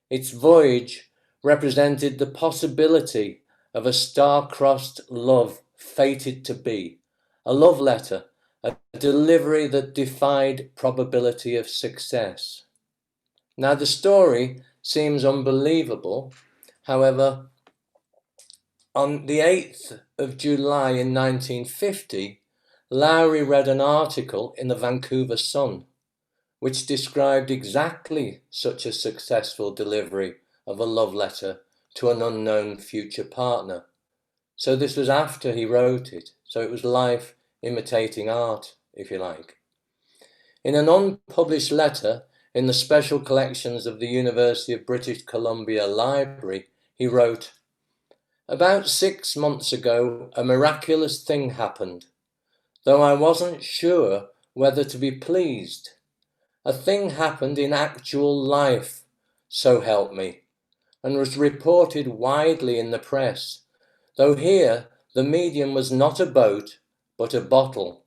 Its voyage represented the possibility of a star-crossed love fated to be, a love letter, a delivery that defied probability of success. Now, the story seems unbelievable. However, on the 8th of July in 1950, Lowry read an article in the Vancouver Sun, which described exactly such a successful delivery of a love letter to an unknown future partner. So this was after he wrote it. So it was life imitating art, if you like. In an unpublished letter in the special collections of the University of British Columbia Library, he wrote, "About 6 months ago, a miraculous thing happened, though I wasn't sure whether to be pleased. A thing happened in actual life, so help me, and was reported widely in the press, though here the medium was not a boat, but a bottle.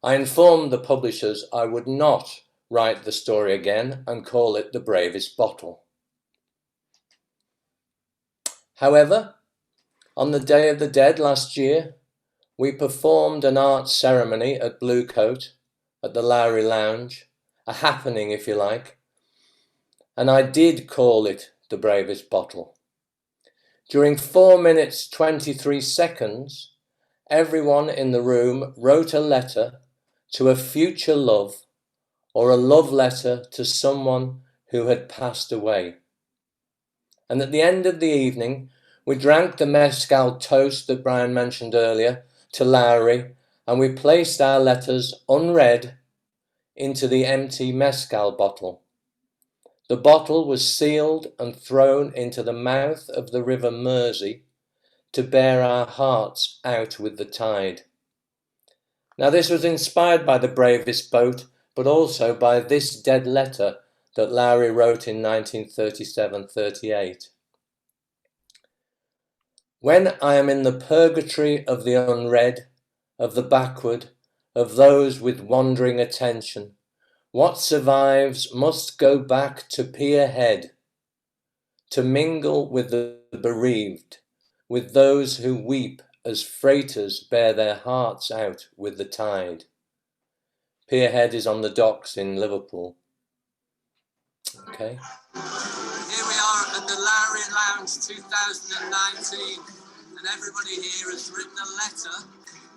I informed the publishers I would not write the story again and call it The Bravest Bottle. However, on the Day of the Dead last year, we performed an art ceremony at Bluecoat at the Lowry Lounge, a happening if you like, and I did call it The Bravest Bottle. During 4 minutes 23 seconds, everyone in the room wrote a letter to a future love or a love letter to someone who had passed away. And at the end of the evening, we drank the mezcal toast that Bryan mentioned earlier to Lowry, and we placed our letters unread into the empty mezcal bottle. The bottle was sealed and thrown into the mouth of the River Mersey to bear our hearts out with the tide. Now this was inspired by The Bravest Boat, but also by this dead letter that Lowry wrote in 1937-38. When I am in the purgatory of the unread, of the backward, of those with wandering attention, what survives must go back to Pier Head, to mingle with the bereaved, with those who weep as freighters bear their hearts out with the tide. Pier Head is on the docks in Liverpool. Okay. Here we are at the Lowry Lounge 2019, and everybody here has written a letter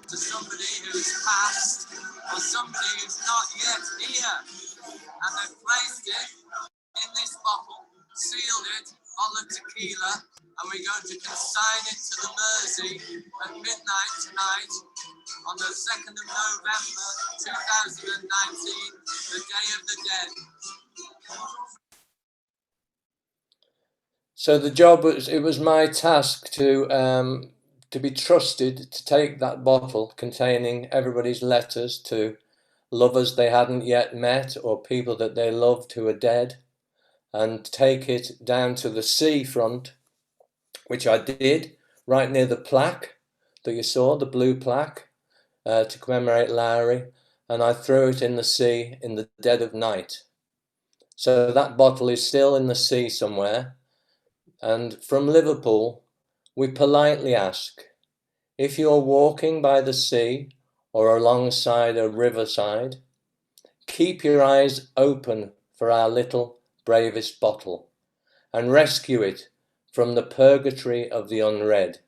to somebody who's passed or somebody who's not yet here, and they've placed it in this bottle, sealed it on the tequila, and we're going to consign it to the Mersey at midnight tonight on the 2nd of November 2019, the Day of the Dead. So the job it was my task to be trusted to take that bottle containing everybody's letters to lovers they hadn't yet met or people that they loved who are dead, and take it down to the seafront, which I did, right near the plaque that you saw, the blue plaque, to commemorate Lowry, and I threw it in the sea in the dead of night. So that bottle is still in the sea somewhere. And from Liverpool, we politely ask, if you're walking by the sea or alongside a riverside, keep your eyes open for our little bravest bottle and rescue it from the purgatory of the unread,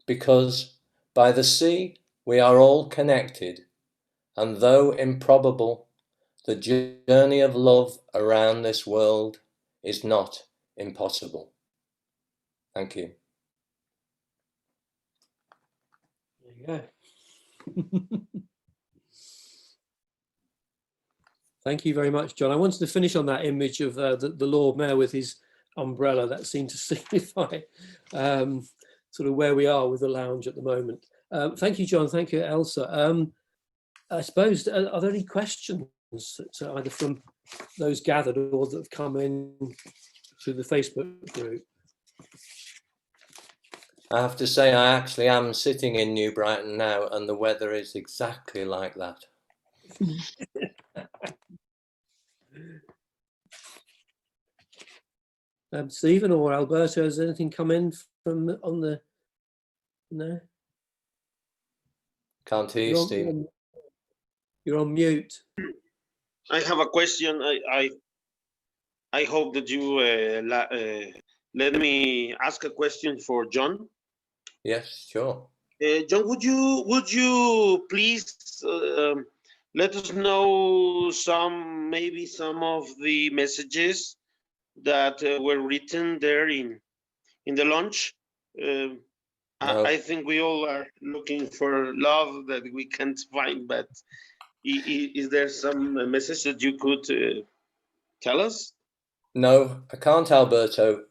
because by the sea we are all connected, and though improbable, the journey of love around this world is not impossible. Thank you. There you go. Thank you very much, John. I wanted to finish on that image of the Lord Mayor with his umbrella. That seemed to signify sort of where we are with the lounge at the moment. Thank you, John. Thank you, Ailsa. I suppose, are there any questions either from those gathered or that have come in through the Facebook group? I have to say, I actually am sitting in New Brighton now, and the weather is exactly like that. Stephen or Alberto, has anything come in from on the? No. Can't hear you, Stephen. You're on mute. I have a question. I hope that you let me ask a question for John. Yes, sure. John, would you please let us know maybe some of the messages that were written there in the launch? No. I think we all are looking for love that we can't find, but is there some message that you could tell us? No, I can't, Alberto,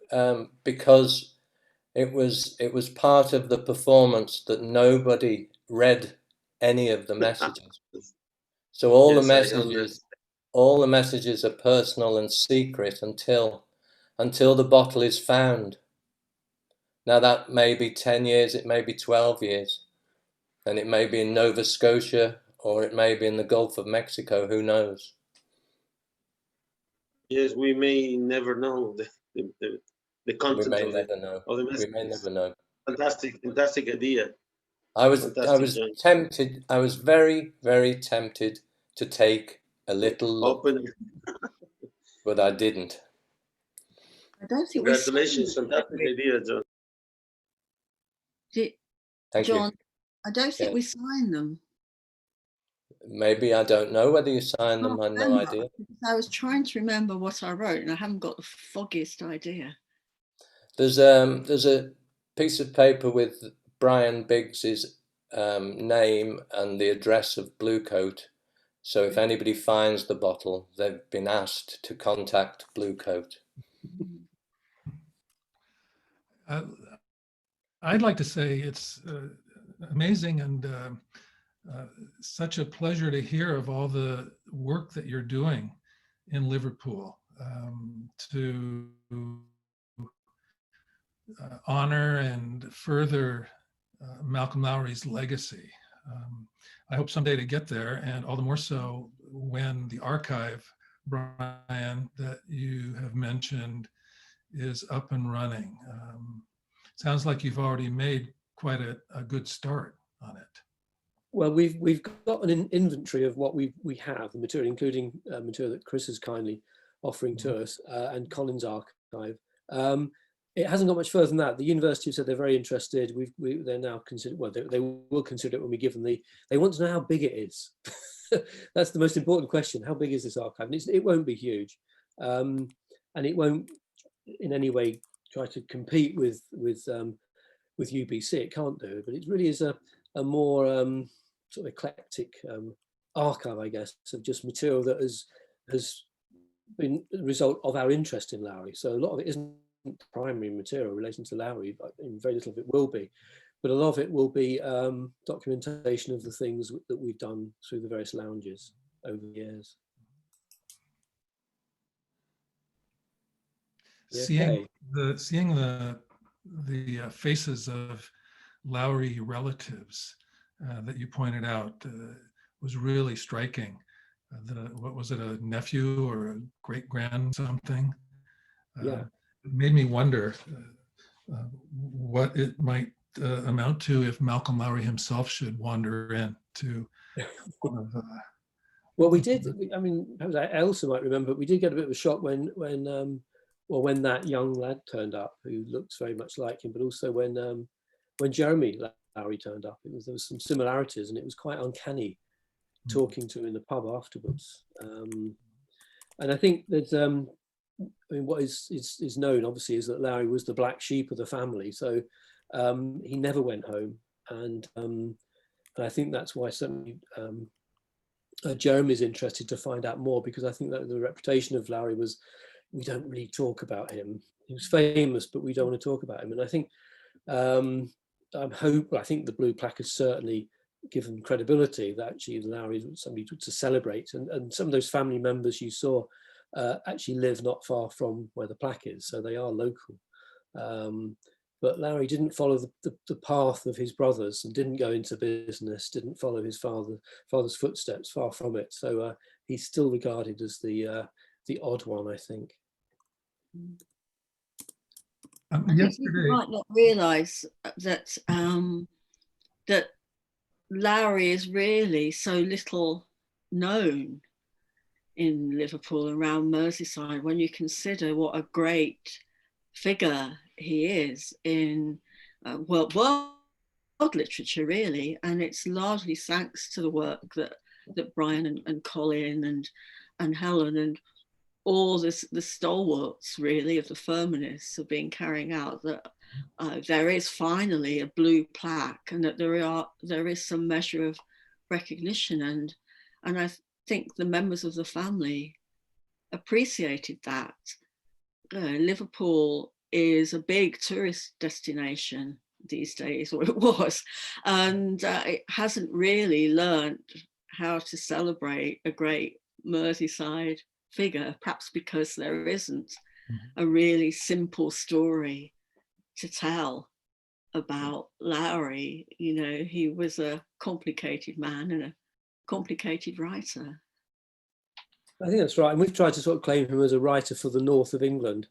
because it was part of the performance that nobody read any of the messages. So all the messages are personal and secret until the bottle is found. Now that may be 10 years, it may be 12 years, and it may be in Nova Scotia, or it may be in the Gulf of Mexico, who knows? Yes, we may never know the content We may of never know. We may never know. Fantastic idea. I was John. tempted. I was very, very tempted to take a little look, but I didn't. I don't think Congratulations, fantastic idea, John. Thank John, you. I don't think Yeah. we signed them. Maybe, I don't know whether you signed them. I have no idea. I was trying to remember what I wrote and I haven't got the foggiest idea. There's a piece of paper with Bryan Biggs's name and the address of Bluecoat. So if anybody finds the bottle, they've been asked to contact Bluecoat. I'd like to say it's amazing and such a pleasure to hear of all the work that you're doing in Liverpool to honor and further Malcolm Lowry's legacy. I hope someday to get there, and all the more so when the archive, Bryan, that you have mentioned is up and running. Sounds like you've already made quite a good start on it. Well, we've got an inventory of what we have, the material, including material that Chris is kindly offering to us, and Colin's archive. It hasn't got much further than that. The university said they're very interested. They're now considered. Well, they will consider it when we give them the. They want to know how big it is. That's the most important question. How big is this archive? And it won't be huge, and it won't in any way try to compete with UBC. It can't do. But it really is a more sort of eclectic archive, I guess, of just material that has been the result of our interest in Lowry. So a lot of it isn't primary material relating to Lowry, but very little of it will be. But a lot of it will be documentation of the things that we've done through the various lounges over the years. Seeing the faces of Lowry relatives that you pointed out was really striking. What was it, a nephew or a great-grand something? Yeah. It made me wonder what it might amount to if Malcolm Lowry himself should wander in to one Well, we did. I mean, perhaps Ailsa might remember. We did get a bit of a shock when that young lad turned up, who looks very much like him, but also when Jeremy Lowry turned up. There was some similarities, and it was quite uncanny talking to him in the pub afterwards. And I think that I mean, what is known obviously is that Lowry was the black sheep of the family, so he never went home, and I think that's why certainly Jeremy's interested to find out more, because I think that the reputation of Lowry was, we don't really talk about him. He was famous, but we don't want to talk about him. And I think I think the blue plaque has certainly given credibility that actually Lowry was somebody to celebrate, and some of those family members you saw actually live not far from where the plaque is, so they are local. But Lowry didn't follow the path of his brothers and didn't go into business, didn't follow his father's footsteps, far from it. So he's still regarded as the odd one, I think. Yesterday, You might not realise that that Lowry is really so little known in Liverpool, around Merseyside, when you consider what a great figure he is in world literature, really. And it's largely thanks to the work that Bryan and Colin and Helen and all the stalwarts really of the feminists have been carrying out, that there is finally a blue plaque, and that there is some measure of recognition, and I think the members of the family appreciated that. Liverpool is a big tourist destination these days, or it was, and it hasn't really learned how to celebrate a great Merseyside figure, perhaps because there isn't a really simple story to tell about Lowry. You know, he was a complicated man and a complicated writer. I think that's right, and we've tried to sort of claim him as a writer for the north of England,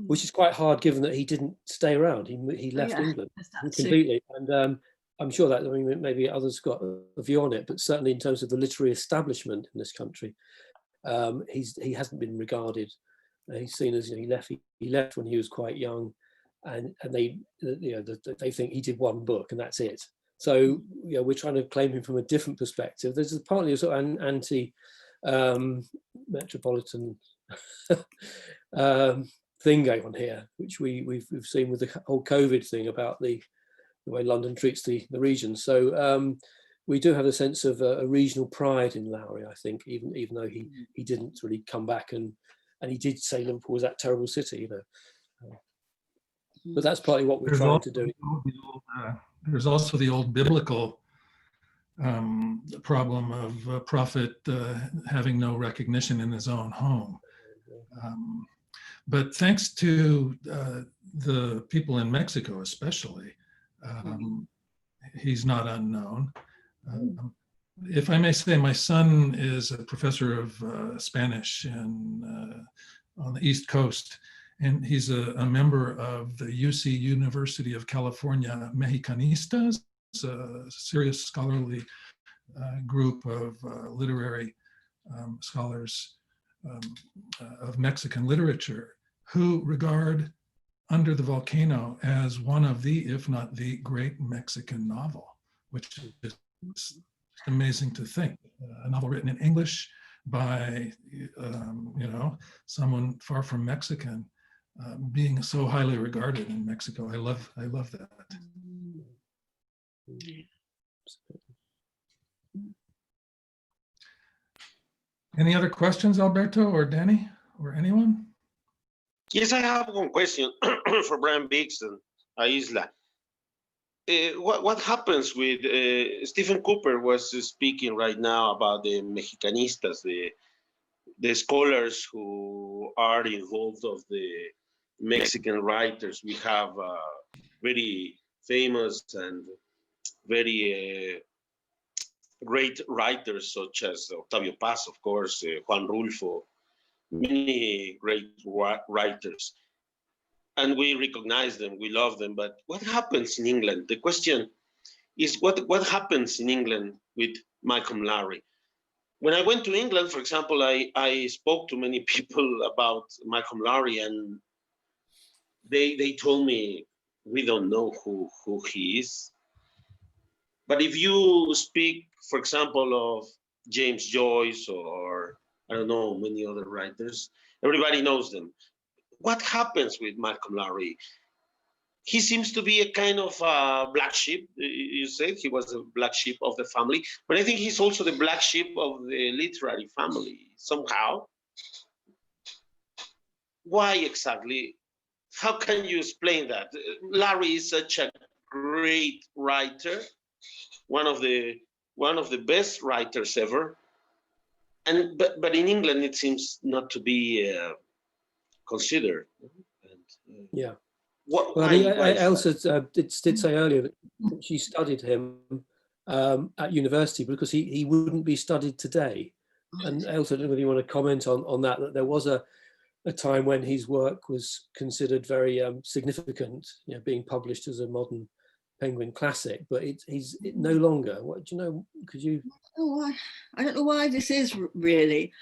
which is quite hard given that he didn't stay around. He left England completely, and I'm sure that, I mean, maybe others got a view on it, but certainly in terms of the literary establishment in this country, he hasn't been regarded. He's seen as, you know, he left when he was quite young, and they, you know, they think he did one book and that's it. So, you know, we're trying to claim him from a different perspective. There's partly a sort of anti metropolitan thing going on here, which we've seen with the whole COVID thing about the way London treats the region. So we do have a sense of a regional pride in Lowry, I think, even though he didn't really come back, and he did say Liverpool was that terrible city, you know. But that's partly what we're trying to do. There's also the old biblical problem of a prophet having no recognition in his own home. But thanks to the people in Mexico especially, he's not unknown. If I may say, my son is a professor of Spanish on the East Coast, and he's a member of the UC University of California Mexicanistas, a serious scholarly group of literary scholars of Mexican literature, who regard Under the Volcano as one of the, if not the great Mexican novel, which is amazing to think. A novel written in English by, you know, someone far from Mexican, being so highly regarded in Mexico. I love that. Any other questions, Alberto or Dany or anyone? Yes, I have one question for Bryan Biggs and Ailsa. What happens with Stephen Cooper was speaking right now about the Mexicanistas, the scholars who are involved of the Mexican writers. We have very famous and very great writers such as Octavio Paz, of course, Juan Rulfo, many great writers. And we recognize them, we love them, but what happens in England? The question is what happens in England with Malcolm Lowry? when I went to England, for example, I spoke to many people about Malcolm Lowry, and they told me, we don't know who he is. But if you speak, for example, of James Joyce or I don't know, many other writers, everybody knows them. What happens with Malcolm Lowry? He seems to be a kind of black sheep. You said he was a black sheep of the family, but I think he's also the black sheep of the literary family somehow. Why exactly? How can you explain that? Larry is such a great writer, one of the best writers ever, and but in England it seems not to be considered. And, yeah. What, well, why, I mean, Ailsa did say earlier that she studied him at university because he wouldn't be studied today. And Ailsa, I don't know whether you want to comment on that, that there was a time when his work was considered very significant, you know, being published as a modern Penguin classic, but he's no longer. What do you know? Could you? I don't know why this is really.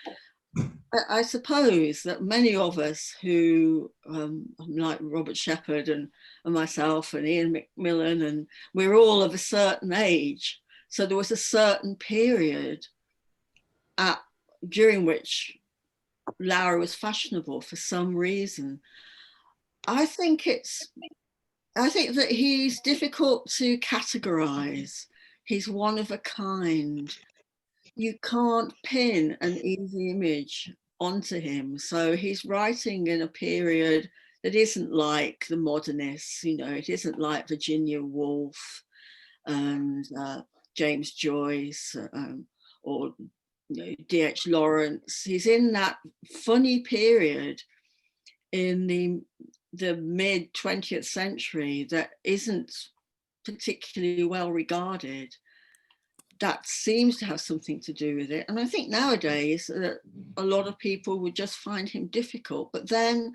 I suppose that many of us who, like Robert Shepherd and myself and Ian Macmillan, and we're all of a certain age. So there was a certain period during which Lara was fashionable for some reason. I think that he's difficult to categorize. He's one of a kind. You can't pin an easy image onto him. So he's writing in a period that isn't like the modernists, you know, it isn't like Virginia Woolf and James Joyce or you know, D.H. Lawrence. He's in that funny period in the mid 20th century that isn't particularly well regarded. That seems to have something to do with it. And I think nowadays that a lot of people would just find him difficult, but then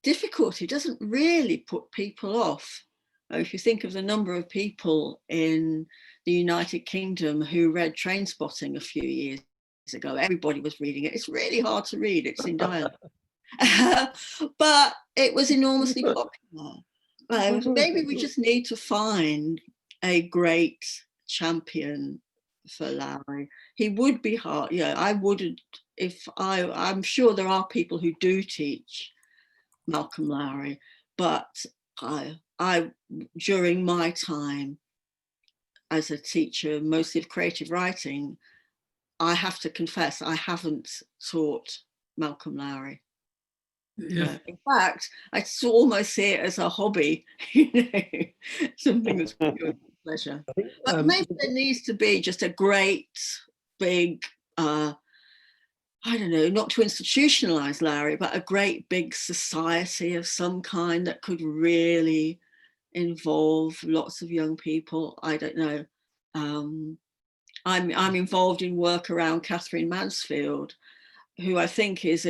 difficulty doesn't really put people off. If you think of the number of people in the United Kingdom who read Trainspotting a few years ago, everybody was reading it. It's really hard to read, it's in dialogue. But it was enormously popular. Maybe we just need to find a great champion for Lowry. He would be hard. Yeah, I wouldn't. I'm sure there are people who do teach Malcolm Lowry, but I during my time as a teacher, mostly of creative writing, I have to confess I haven't taught Malcolm Lowry. In fact, I almost see it as a hobby, you know, something that's pure pleasure. But maybe there needs to be just a great big, I don't know, not to institutionalize Lowry, but a great big society of some kind that could really involve lots of young people. I don't know. I'm involved in work around Catherine Mansfield, who I think is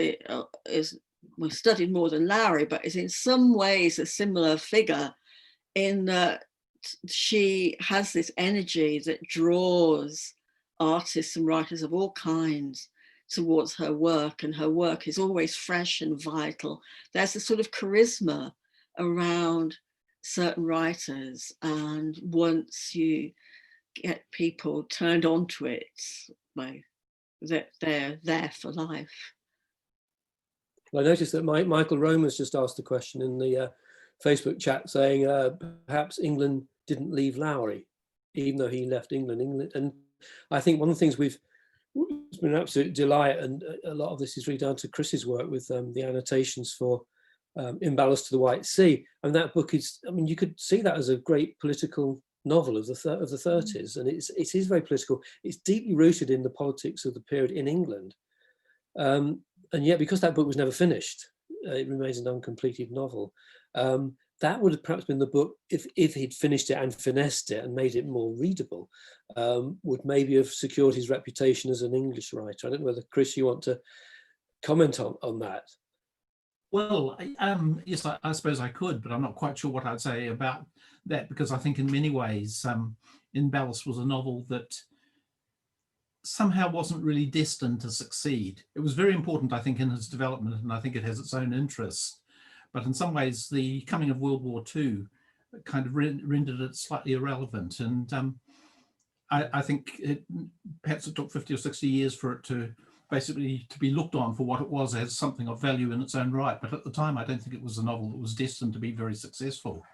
well, studied more than Lowry, but is in some ways a similar figure in that she has this energy that draws artists and writers of all kinds towards her work, and her work is always fresh and vital. There's a sort of charisma around certain writers, and once you get people turned onto it, well, that they're there for life. I noticed that Michael Romer's just asked a question in the Facebook chat saying perhaps England didn't leave Lowry, even though he left England. And I think one of the things it's been an absolute delight, and a lot of this is really down to Chris's work with the annotations for In Ballast to the White Sea. And that book is, I mean, you could see that as a great political novel of the 30s, and it is very political. It's deeply rooted in the politics of the period in England. And yet, because that book was never finished, it remains an uncompleted novel. That would have perhaps been the book, if he'd finished it and finessed it and made it more readable, would maybe have secured his reputation as an English writer. I don't know whether, Chris, you want to comment on that? Well, yes, I suppose I could, but I'm not quite sure what I'd say about that, because I think in many ways, In Ballast was a novel that somehow wasn't really destined to succeed. It was very important, I think, in his development, and I think it has its own interests. But in some ways, the coming of World War II kind of rendered it slightly irrelevant. And I think perhaps it took 50 or 60 years for it to basically to be looked on for what it was as something of value in its own right. But at the time, I don't think it was a novel that was destined to be very successful.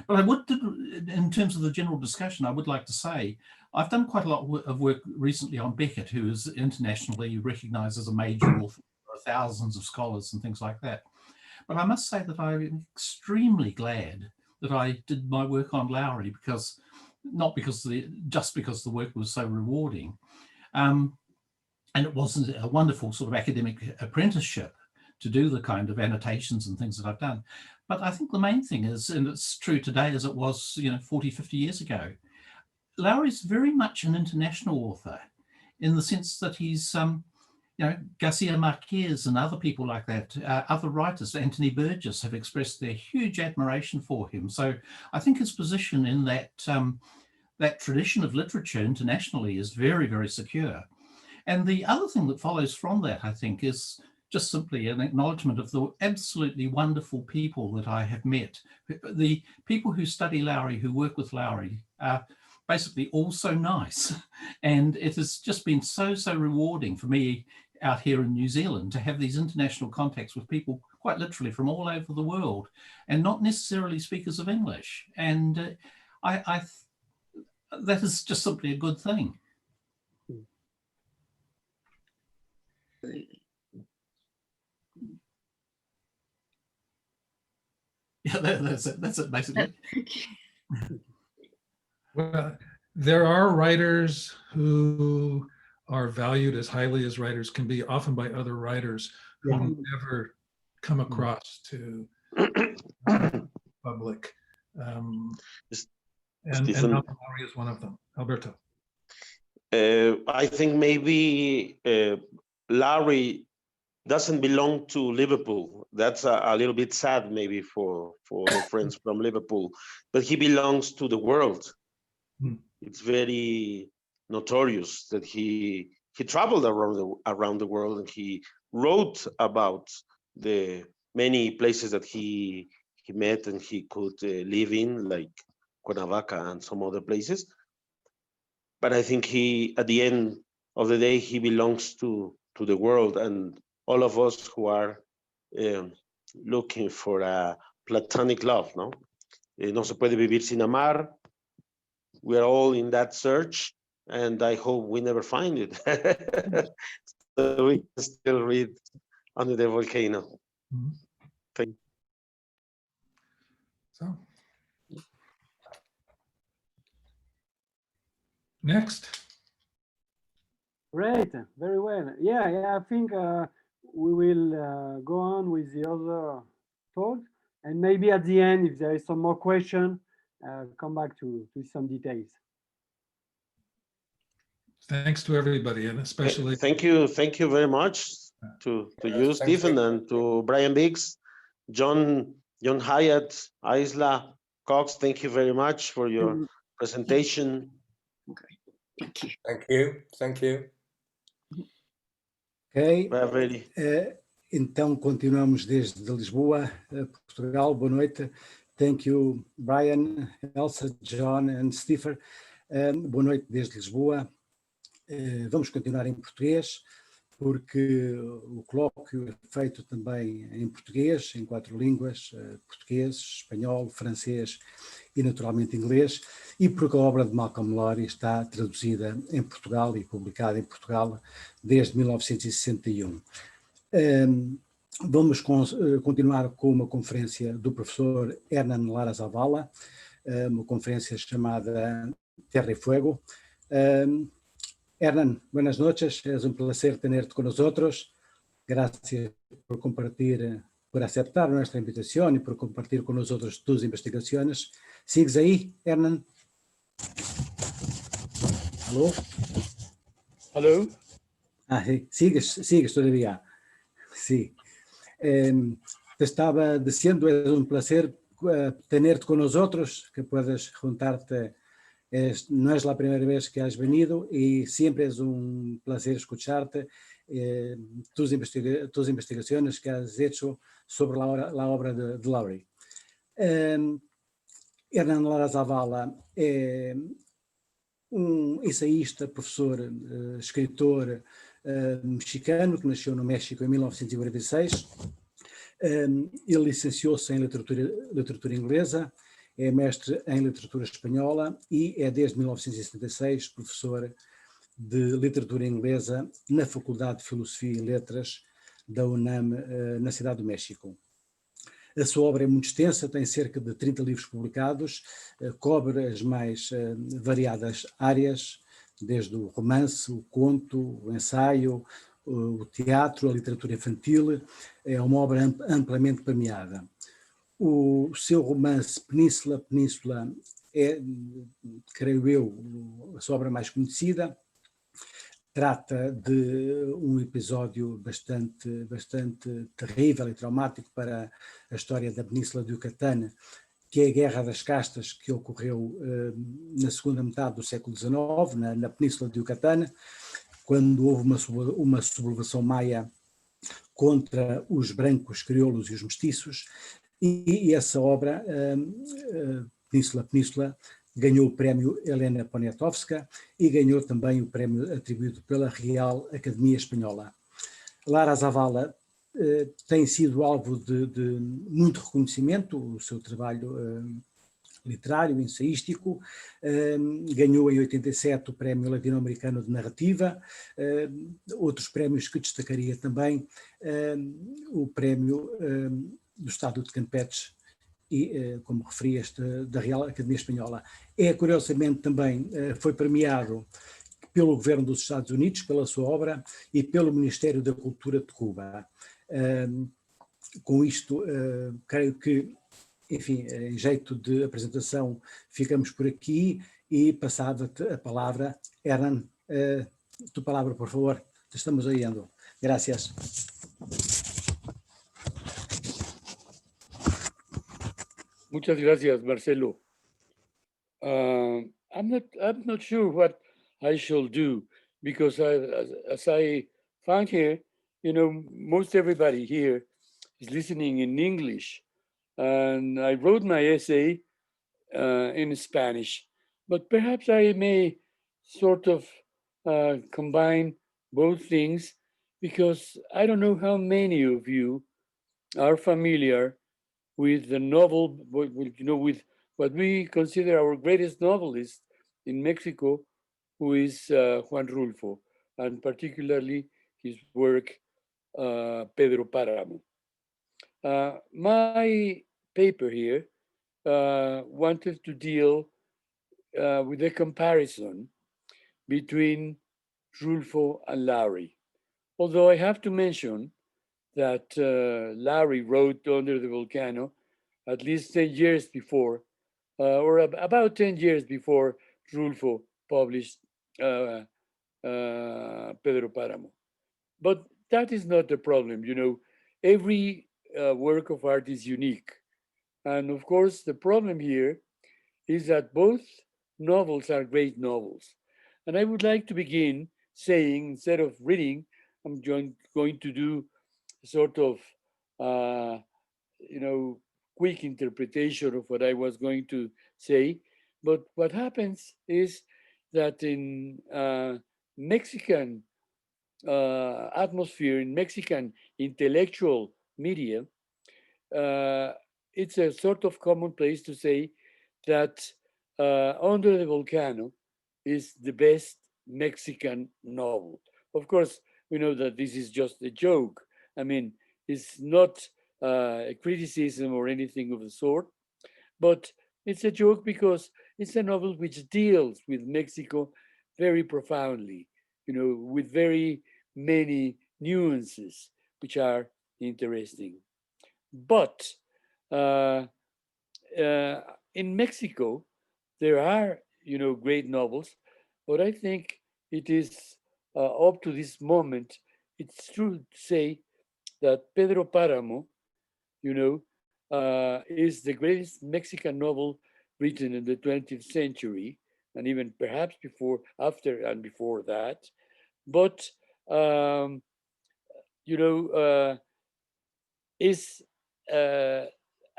But I would, in terms of the general discussion, I would like to say, I've done quite a lot of work recently on Beckett, who is internationally recognized as a major author. There are thousands of scholars and things like that. But I must say that I'm extremely glad that I did my work on Lowry, because not because just because the work was so rewarding. And it wasn't a wonderful sort of academic apprenticeship to do the kind of annotations and things that I've done. But I think the main thing is, and it's true today as it was, 40, 50 years ago, Lowry's very much an international author in the sense that he's, Garcia Marquez and other people like that, other writers, Anthony Burgess, have expressed their huge admiration for him. So I think his position in that, that tradition of literature internationally is very, very secure. And the other thing that follows from that, I think, is just simply an acknowledgement of the absolutely wonderful people that I have met. The people who study Lowry, who work with Lowry, are basically all so nice. And it has just been so, so rewarding for me out here in New Zealand to have these international contacts with people quite literally from all over the world and not necessarily speakers of English. And that is just simply a good thing. Yeah, that's it basically. Well, there are writers who are valued as highly as writers can be, often by other writers who never come across to public. And Lowry is one of them. Alberto. I think maybe Lowry doesn't belong to Liverpool. That's a little bit sad maybe for the friends from Liverpool, but he belongs to the world. It's very notorious that he traveled around the world, and he wrote about the many places that he met and he could live in, like Cuernavaca and some other places. But I think at the end of the day, he belongs to the world, and all of us who are looking for a platonic love, no? No se puede vivir sin amar. We are all in that search, and I hope we never find it. So we can still read Under the Volcano. Thank you. So, next. Great, very well. Yeah, I think we will go on with the other talk, and maybe at the end, if there is some more question, come back to some details. Thanks to everybody, and especially thank you very much to you, Stephen, and to Bryan Biggs, John Hyatt, Ailsa, Cox. Thank you very much for your presentation. Okay. Thank you. Thank you. Thank you. Ok, então continuamos desde Lisboa, Portugal. Boa noite. Thank you, Bryan, Ailsa, John and Stephen. Boa noite desde Lisboa. Vamos continuar em português, porque o colóquio é feito também em português, em 4 línguas, português, espanhol, francês e naturalmente inglês, e porque a obra de Malcolm Lowry está traduzida em Portugal e publicada em Portugal desde 1961. Vamos continuar com uma conferência do professor Hernán Lara Zavala, uma conferência chamada Terra y Fuego. Hernán, buenas noches, es un placer tenerte con nosotros. Gracias por compartir, por aceptar nuestra invitación y por compartir con nosotros tus investigaciones. ¿Sigues ahí, Hernán? ¿Aló? ¿Aló? Ah, sí, sigues todavía. Sí. Te estaba diciendo, es un placer tenerte con nosotros, que puedes juntarte No es la primera vez que has venido y siempre es un placer escucharte, tus investigaciones que has hecho sobre la obra de Lowry. Hernán Lara Zavala é ensaísta, professor, escritor mexicano, que nasceu no México em 1946. Ele licenciou-se em literatura inglesa, é mestre em literatura espanhola e é desde 1976 professor de literatura inglesa na Faculdade de Filosofia e Letras da UNAM, na Cidade do México. A sua obra é muito extensa, tem cerca de 30 livros publicados, cobre as mais variadas áreas, desde o romance, o conto, o ensaio, o teatro, a literatura infantil. É uma obra amplamente premiada. O seu romance Península é, creio eu, a sua obra mais conhecida. Trata de um episódio bastante terrível e traumático para a história da Península de Yucatán, que é a Guerra das Castas, que ocorreu na segunda metade do século XIX, na Península de Yucatán, quando houve uma sublevação maia contra os brancos, crioulos e os mestiços, e essa obra, Península, ganhou o prémio Helena Poniatowska e ganhou também o prémio atribuído pela Real Academia Espanhola. Lara Zavala tem sido alvo de muito reconhecimento, o seu trabalho literário, ensaístico, ganhou em 87 o Prémio Latino-Americano de Narrativa, outros prémios que destacaria também, o Prémio do Estado de Campeche e, como referi, este da Real Academia Espanhola. Curiosamente também foi premiado pelo governo dos Estados Unidos, pela sua obra, e pelo Ministério da Cultura de Cuba. Com isto, creio que, enfim, em jeito de apresentação, ficamos por aqui e passava-te a palavra. Hernán, tu palavra, por favor, te estamos oyendo. Gracias. Muchas gracias, Marcelo. I'm not sure what I shall do, because as I found here, most everybody here is listening in English, and I wrote my essay in Spanish, but perhaps I may sort of combine both things, because I don't know how many of you are familiar with the novel, with what we consider our greatest novelist in Mexico, who is Juan Rulfo, and particularly his work, Pedro Páramo. My paper here wanted to deal with a comparison between Rulfo and Lowry. Although I have to mention that Lowry wrote Under the Volcano at least 10 years before, or about 10 years before Rulfo published Pedro Páramo. But that is not the problem. Every work of art is unique. And of course, the problem here is that both novels are great novels. And I would like to begin saying, instead of reading, I'm going to do sort of, quick interpretation of what I was going to say. But what happens is that in Mexican atmosphere, in Mexican intellectual media, it's a sort of commonplace to say that Under the Volcano is the best Mexican novel. Of course, we know that this is just a joke. I mean, it's not a criticism or anything of the sort, but it's a joke because it's a novel which deals with Mexico very profoundly, with very many nuances which are interesting. But in Mexico, there are, great novels, but I think it is up to this moment, it's true to say that Pedro Páramo, is the greatest Mexican novel written in the 20th century. and even perhaps before, after, and before that. But is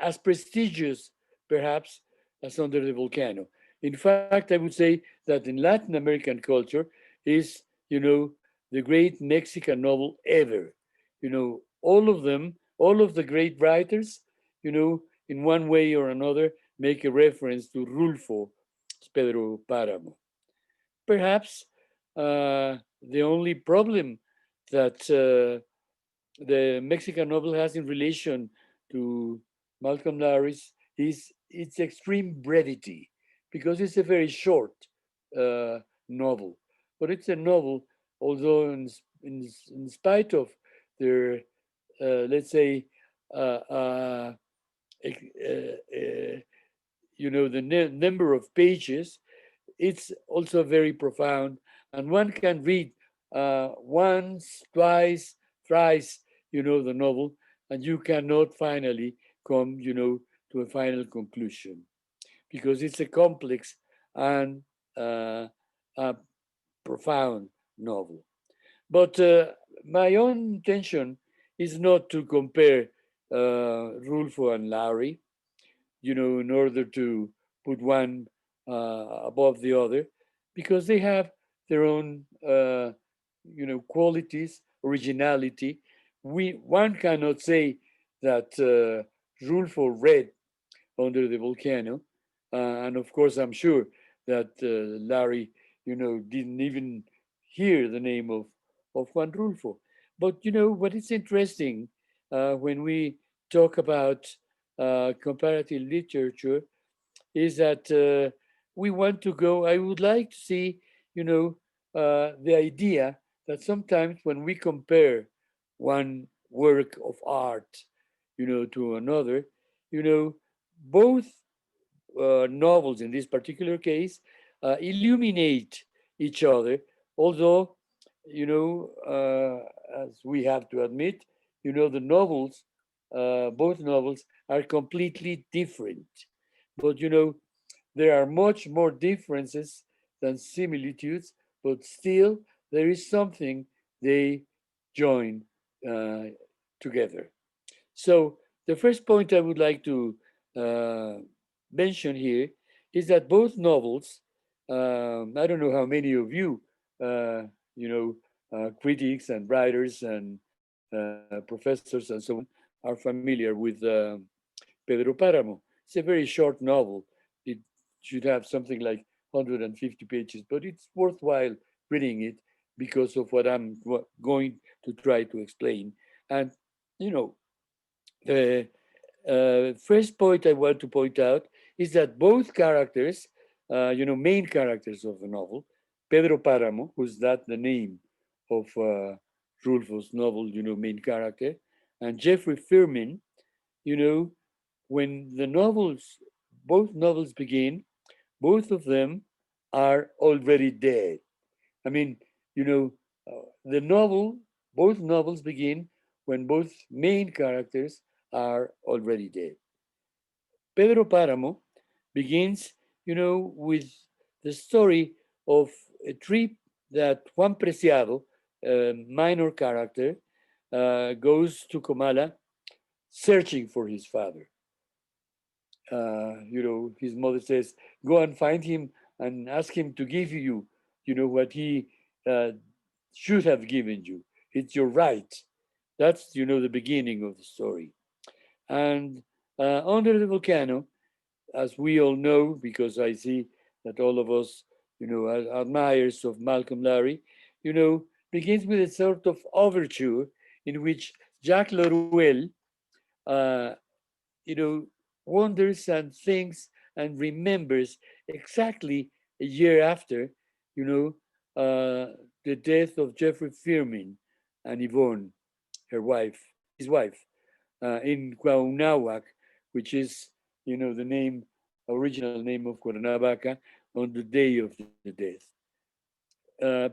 as prestigious, perhaps, as Under the Volcano. In fact, I would say that in Latin American culture is, the great Mexican novel ever. All of them, all of the great writers, in one way or another, make a reference to Rulfo Pedro Páramo. Perhaps the only problem that the Mexican novel has in relation to Malcolm Lowry's is its extreme brevity, because it's a very short novel. But it's a novel, although in spite of their, let's say, the number of pages, it's also very profound, and one can read once, twice, thrice, the novel, and you cannot finally come, to a final conclusion, because it's a complex and a profound novel. But my own intention is not to compare Rulfo and Lowry, in order to put one above the other, because they have their own, qualities, originality. One cannot say that Rulfo read Under the Volcano, and of course, I'm sure that Lowry, didn't even hear the name of Juan Rulfo. But what is interesting when we talk about comparative literature is that we want to go. I would like to see, the idea that sometimes when we compare one work of art, to another, both novels in this particular case illuminate each other, although, as we have to admit, the novels, both novels are completely different. But, there are much more differences than similitudes, but still there is something they join together. So the first point I would like to mention here is that both novels, I don't know how many of you, critics and writers and professors and so on are familiar with Pedro Páramo. It's a very short novel. It should have something like 150 pages, but it's worthwhile reading it because of what I'm going to try to explain. And, the first point I want to point out is that both characters, main characters of the novel, Pedro Páramo, who's that the name of Rulfo's novel, main character, and Jeffrey Firmin, when both novels begin, both of them are already dead. I mean, both novels begin when both main characters are already dead. Pedro Páramo begins, with the story of a trip that Juan Preciado, a minor character, goes to Comala searching for his father. His mother says, go and find him and ask him to give you, what he should have given you. It's your right. That's, the beginning of the story. And Under the Volcano, as we all know, because I see that all of us, are admirers of Malcolm Lowry, begins with a sort of overture in which Jacques Laruelle, wonders and thinks and remembers exactly a year after, the death of Jeffrey Firmin and Yvonne, his wife, in Cuernavaca, which is, the original name of Cuernavaca, on the day of the death.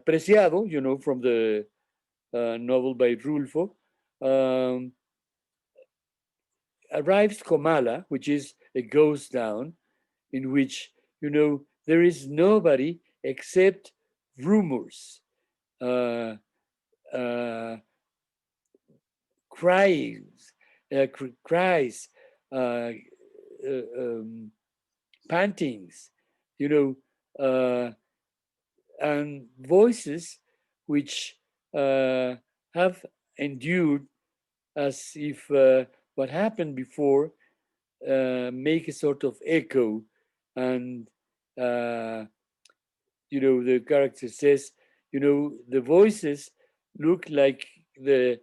Preciado, from the novel by Rulfo, arrives Comala, which is a ghost town in which, there is nobody except rumors, cries, uh, pantings, you know, and voices which have endured as if what happened before make a sort of echo. And you know, the character says, you know, the voices look like the,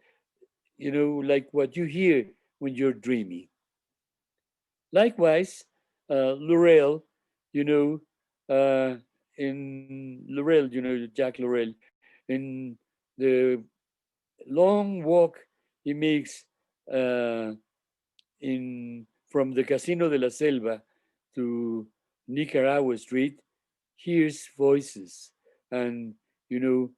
you know, like what you hear when you're dreaming. Likewise, Laurel, you know, in Laurel, you know, Jack Laurel, in the long walk he makes from the Casino de la Selva to Nicaragua Street, hears voices and, you know,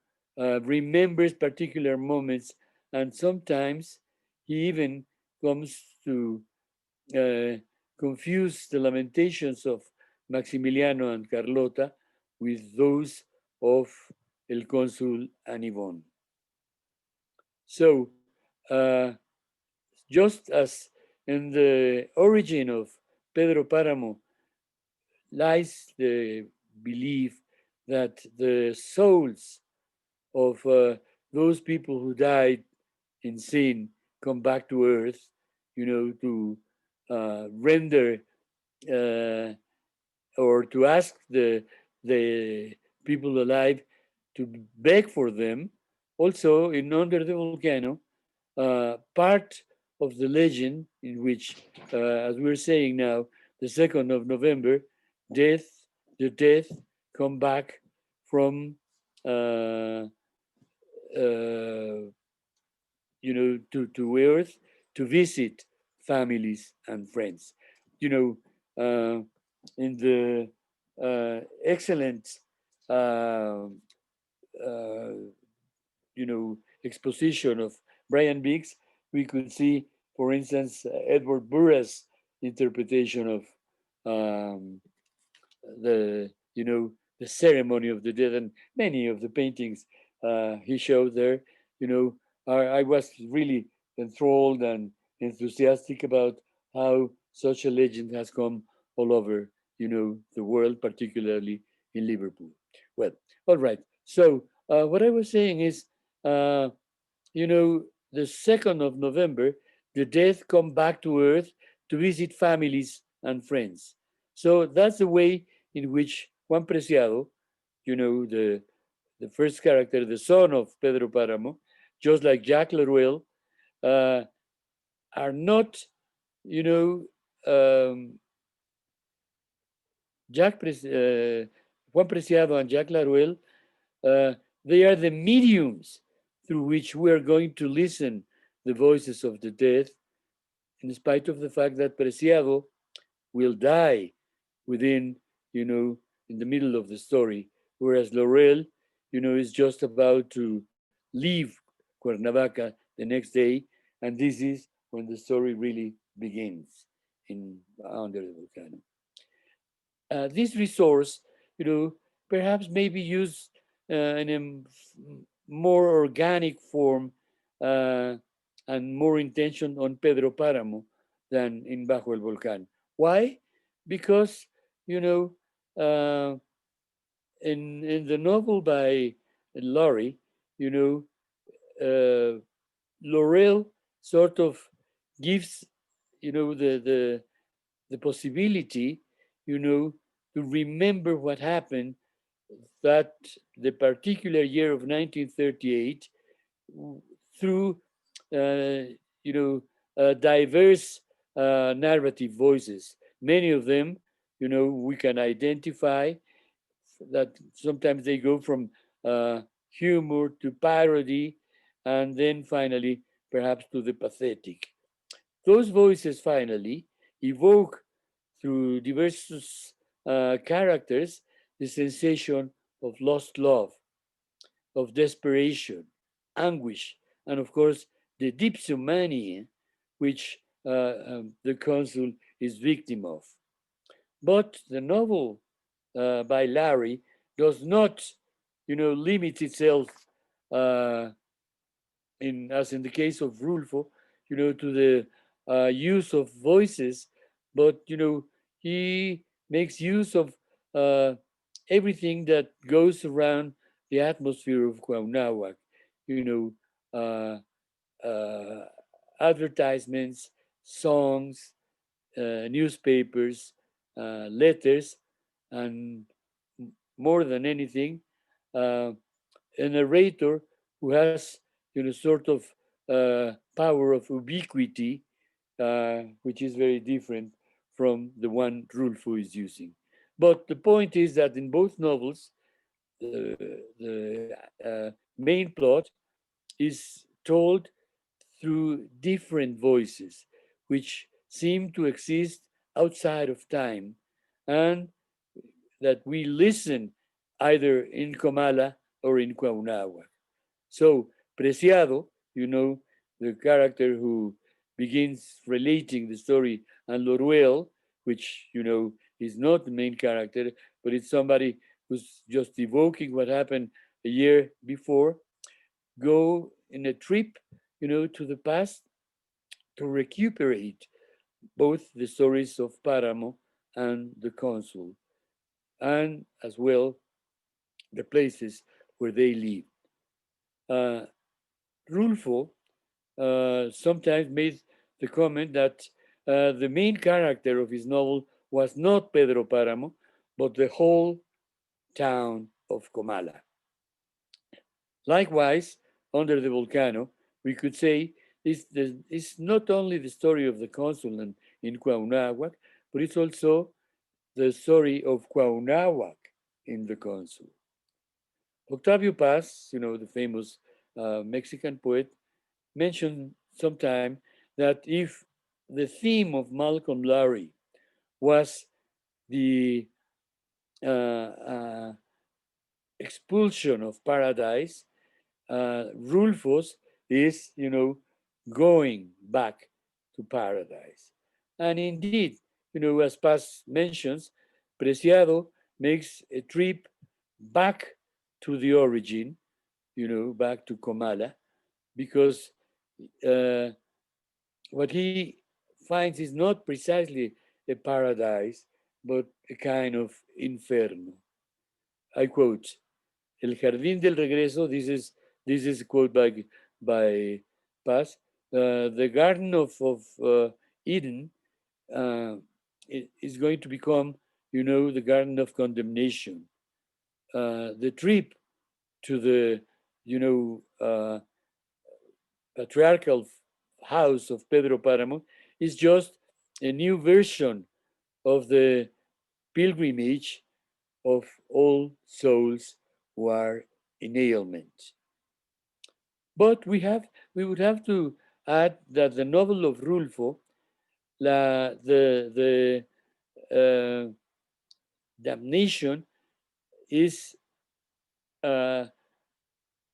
remembers particular moments, and sometimes he even comes to confuse the lamentations of Maximiliano and Carlota with those of El Cónsul and Yvonne. So, just as in the origin of Pedro Páramo lies the belief that the souls of those people who died in sin come back to earth, you know, to render or to ask the people alive to beg for them. Also, in Under the Volcano, part of the legend in which, as we're saying now, the 2nd of November, the death come back from, you know, to earth to visit families and friends. You know, in the excellent, you know, exposition of Bryan Biggs, we could see, for instance, Edward Burra's interpretation of the, you know, the ceremony of the dead, and many of the paintings he showed there. You know, I was really enthralled and enthusiastic about how such a legend has come all over, you know, the world, particularly in Liverpool. Well, all right. So what I was saying is, you know, the 2nd of November, the dead come back to earth to visit families and friends. So that's the way in which Juan Preciado, you know, the first character, the son of Pedro Páramo, just like Jack Laruelle, are not, you know, Juan Preciado and Jack Laruelle, they are the mediums through which we are going to listen the voices of the dead, in spite of the fact that Preciado will die within, you know, in the middle of the story, whereas Laurel, you know, is just about to leave Cuernavaca the next day, and this is when the story really begins in Under the Volcano. This resource, you know, perhaps may be used in a more organic form and more intention on Pedro Páramo than in Bajo el Volcán. Why? Because, you know, in the novel by Lowry, you know, Laurel sort of gives, you know, the possibility, you know, to remember what happened that the particular year of 1938 through, you know, diverse narrative voices. Many of them, you know, we can identify that sometimes they go from humor to parody, and then finally, perhaps to the pathetic. Those voices finally evoke through diverse characters the sensation of lost love, of desperation, anguish, and of course, the dipsomania which the consul is victim of. But the novel by Lowry does not, limit itself as in the case of Rulfo, to the use of voices, but he makes use of everything that goes around the atmosphere of Cuauhnahuac, uh, advertisements, songs, newspapers, letters, and more than anything, a narrator who has sort of power of ubiquity, which is very different from the one Rulfo is using. But the point is that in both novels, the main plot is told through different voices, which seem to exist outside of time, and that we listen either in Comala or in Cuauhnahuac. So Preciado, the character who begins relating the story, and Loruel, which, is not the main character, but it's somebody who's just evoking what happened a year before, go in a trip, to the past to recuperate both the stories of Paramo and the consul, and as well the places where they live. Rulfo sometimes made the comment that the main character of his novel was not Pedro Paramo, but the whole town of Comala. Likewise, Under the Volcano, we could say it's not only the story of the consul in Cuauhnahuac, but it's also the story of Cuauhnahuac in the consul. Octavio Paz, the famous Mexican poet, mentioned sometime that if the theme of Malcolm Lowry was the expulsion of paradise, Rulfo's is, going back to paradise. And indeed, as Paz mentions, Preciado makes a trip back to the origin, back to Comala, because what he finds is not precisely a paradise, but a kind of inferno. I quote, El Jardín del Regreso, this is a quote by Paz, the Garden of Eden is going to become, the Garden of Condemnation. The trip to the, patriarchal house of Pedro Paramo is just a new version of the pilgrimage of all souls who are in ailment. But we would have to add that the novel of Rulfo, the damnation is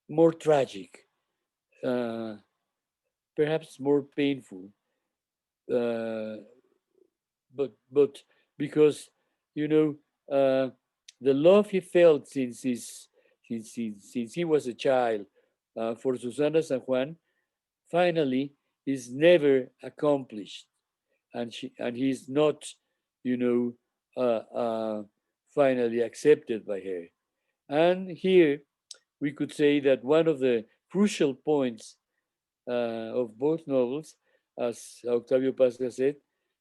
more tragic, perhaps more painful, but because the love he felt since he was a child for Susana San Juan finally is never accomplished, and he's not finally accepted by her. And here we could say that one of the crucial points of both novels, as Octavio Paz said,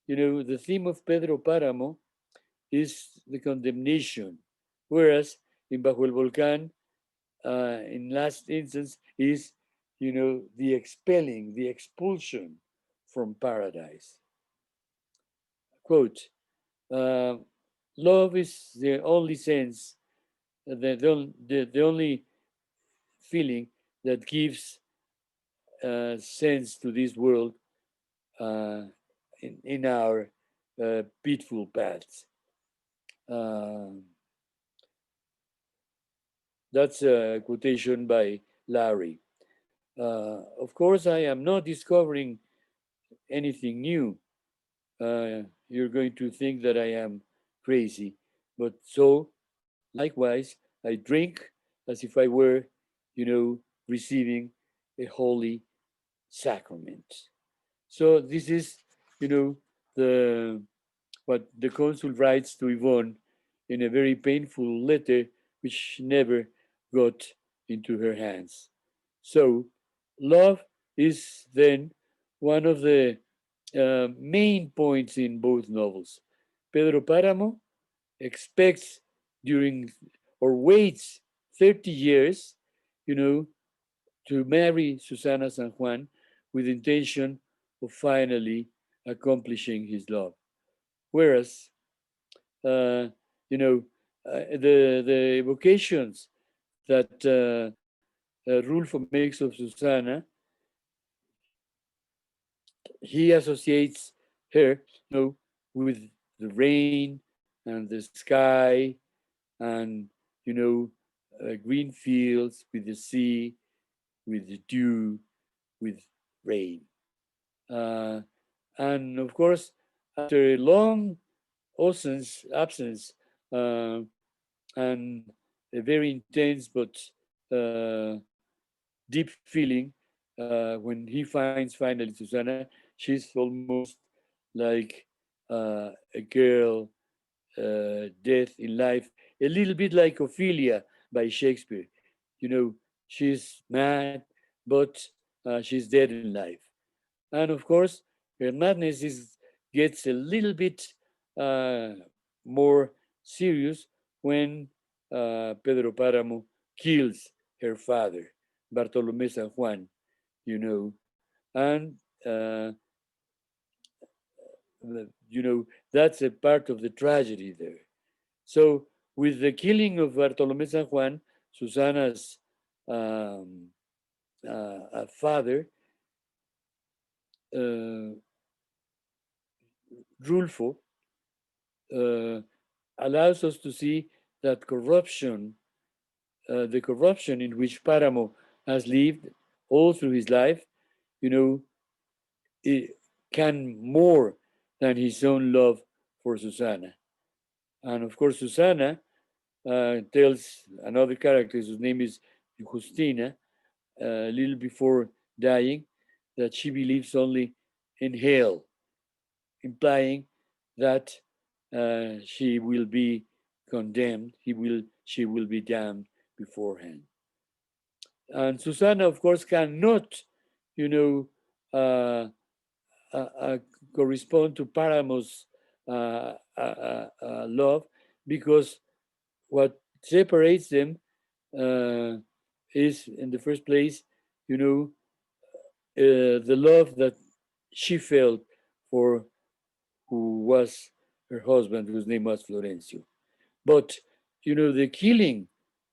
the theme of Pedro Páramo is the condemnation, whereas in Bajo el Volcán, in last instance, is the expelling, the expulsion from paradise. Quote, love is the only sense, the only feeling that gives sense to this world in our pitfall paths. That's a quotation by Lowry. Of course, I am not discovering anything new. You're going to think that I am crazy, but so likewise I drink as if I were, receiving a holy sacrament. So this is, the what the consul writes to Yvonne in a very painful letter, which never got into her hands. So love is then one of the main points in both novels. Pedro Páramo expects during or waits 30 years, to marry Susana San Juan with intention of finally accomplishing his love. Whereas, the evocations that Rulfo makes of Susana, he associates her, with the rain and the sky and, green fields, with the sea, with the dew, with rain. And of course, after a long absence, and a very intense but deep feeling, when he finds finally Susana, she's almost like a girl, death in life, a little bit like Ophelia by Shakespeare. She's mad, but she's dead in life. And of course, her madness gets a little bit more serious when Pedro Páramo kills her father, Bartolomé San Juan, and that's a part of the tragedy there. So with the killing of Bartolomé San Juan, Susana's father, Rulfo allows us to see that corruption, the corruption in which Páramo has lived all through his life, it can more than his own love for Susana. And of course, Susana tells another character, whose name is Justina, a little before dying, that she believes only in hell, implying that she will be condemned, she will be damned beforehand. And Susana, of course, cannot, correspond to Páramo's love, because what separates them is, in the first place, the love that she felt for who was her husband, whose name was Florencio. But, the killing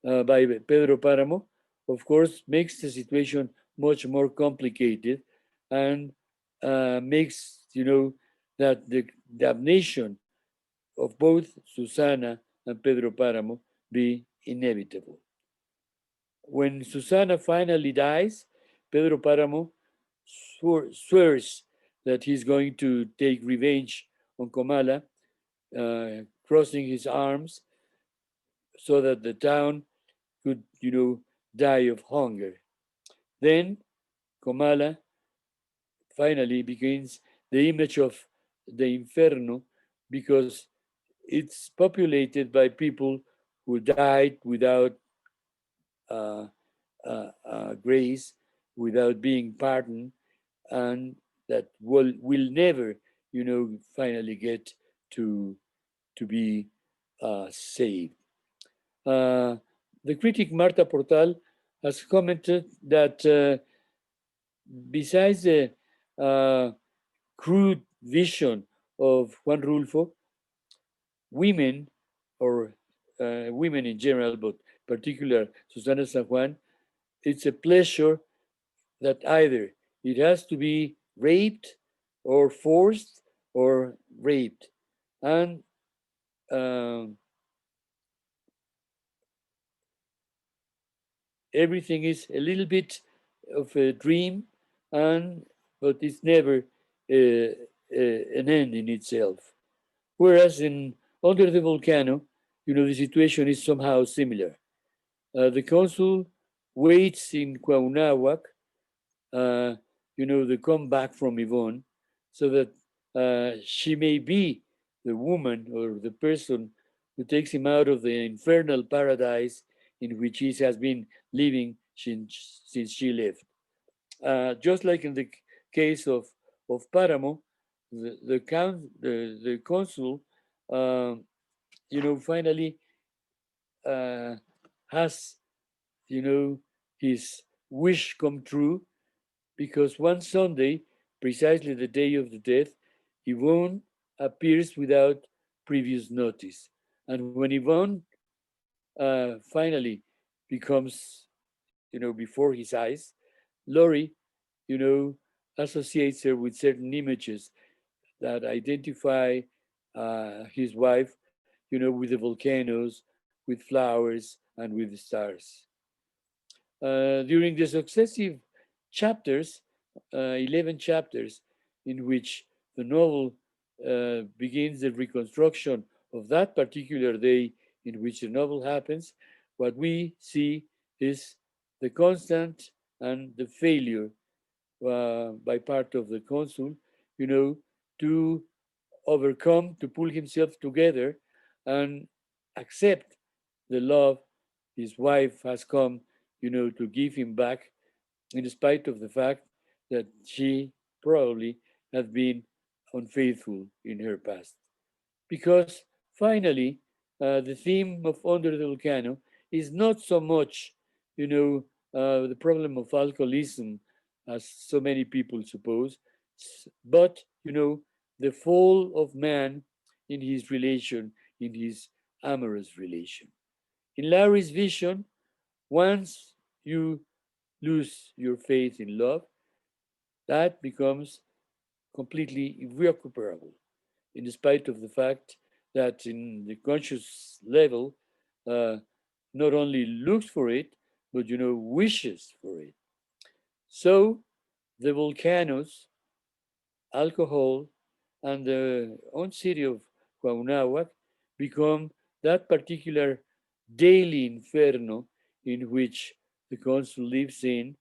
by Pedro Páramo, of course, makes the situation much more complicated, and makes, that the damnation of both Susana and Pedro Páramo be inevitable. When Susana finally dies, Pedro Páramo swears that he's going to take revenge on Comala, crossing his arms so that the town could, die of hunger. Then Comala finally begins the image of the Inferno, because it's populated by people who died without grace, without being pardoned, and that will never, finally get to be saved. The critic Marta Portal has commented that besides the crude vision of Juan Rulfo, women, or women in general, but particular Susana San Juan, it's a pleasure that either it has to be raped or forced or raped. And everything is a little bit of a dream, but it's never an end in itself. Whereas in Under the Volcano, the situation is somehow similar. The consul waits in Cuauhnáhuac, the comeback from Yvonne, so that she may be the woman or the person who takes him out of the infernal paradise in which he has been living since she left. Just like in the case of Páramo, the consul, finally has, his wish come true, because one Sunday, precisely the day of the death, Yvonne appears without previous notice. And when Yvonne finally becomes, before his eyes, Lowry, associates her with certain images that identify his wife, with the volcanoes, with flowers, and with the stars. During the successive chapters, 11 chapters, in which the novel begins the reconstruction of that particular day in which the novel happens, what we see is the constant and the failure by part of the consul, to overcome, to pull himself together and accept the love his wife has come, to give him back, in spite of the fact that she probably had been unfaithful in her past. Because finally, the theme of Under the Volcano is not so much, the problem of alcoholism, as so many people suppose, but, the fall of man in his relation, in his amorous relation. In Larry's vision, once you lose your faith in love, that becomes completely irrecuperable, in spite of the fact that in the conscious level, not only looks for it, but wishes for it. So the volcanoes, alcohol, and the own city of Cuauhnáhuac become that particular daily inferno in which the consul lives in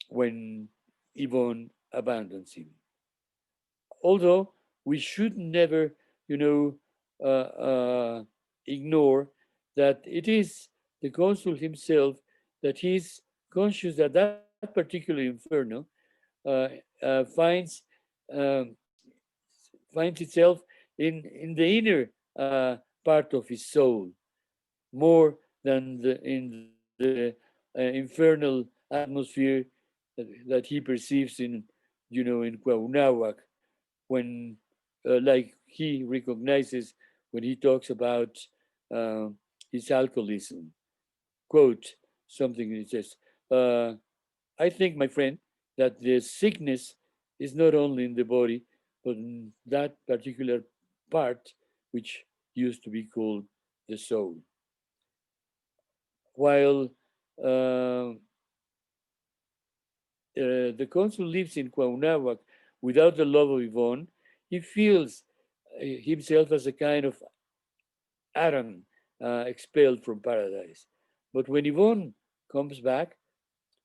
when Yvonne abandons him. Although we should never, ignore that it is the consul himself that he's conscious that that particular inferno finds itself in the inner part of his soul, more than in the infernal atmosphere that he perceives in Cuauhnáhuac, when like he recognizes when he talks about his alcoholism. Quote something, he says, I think, my friend, that the sickness is not only in the body, but in that particular part which used to be called the soul. While the consul lives in Cuauhnáhuac without the love of Yvonne, he feels himself as a kind of Adam expelled from paradise. But when Yvonne comes back,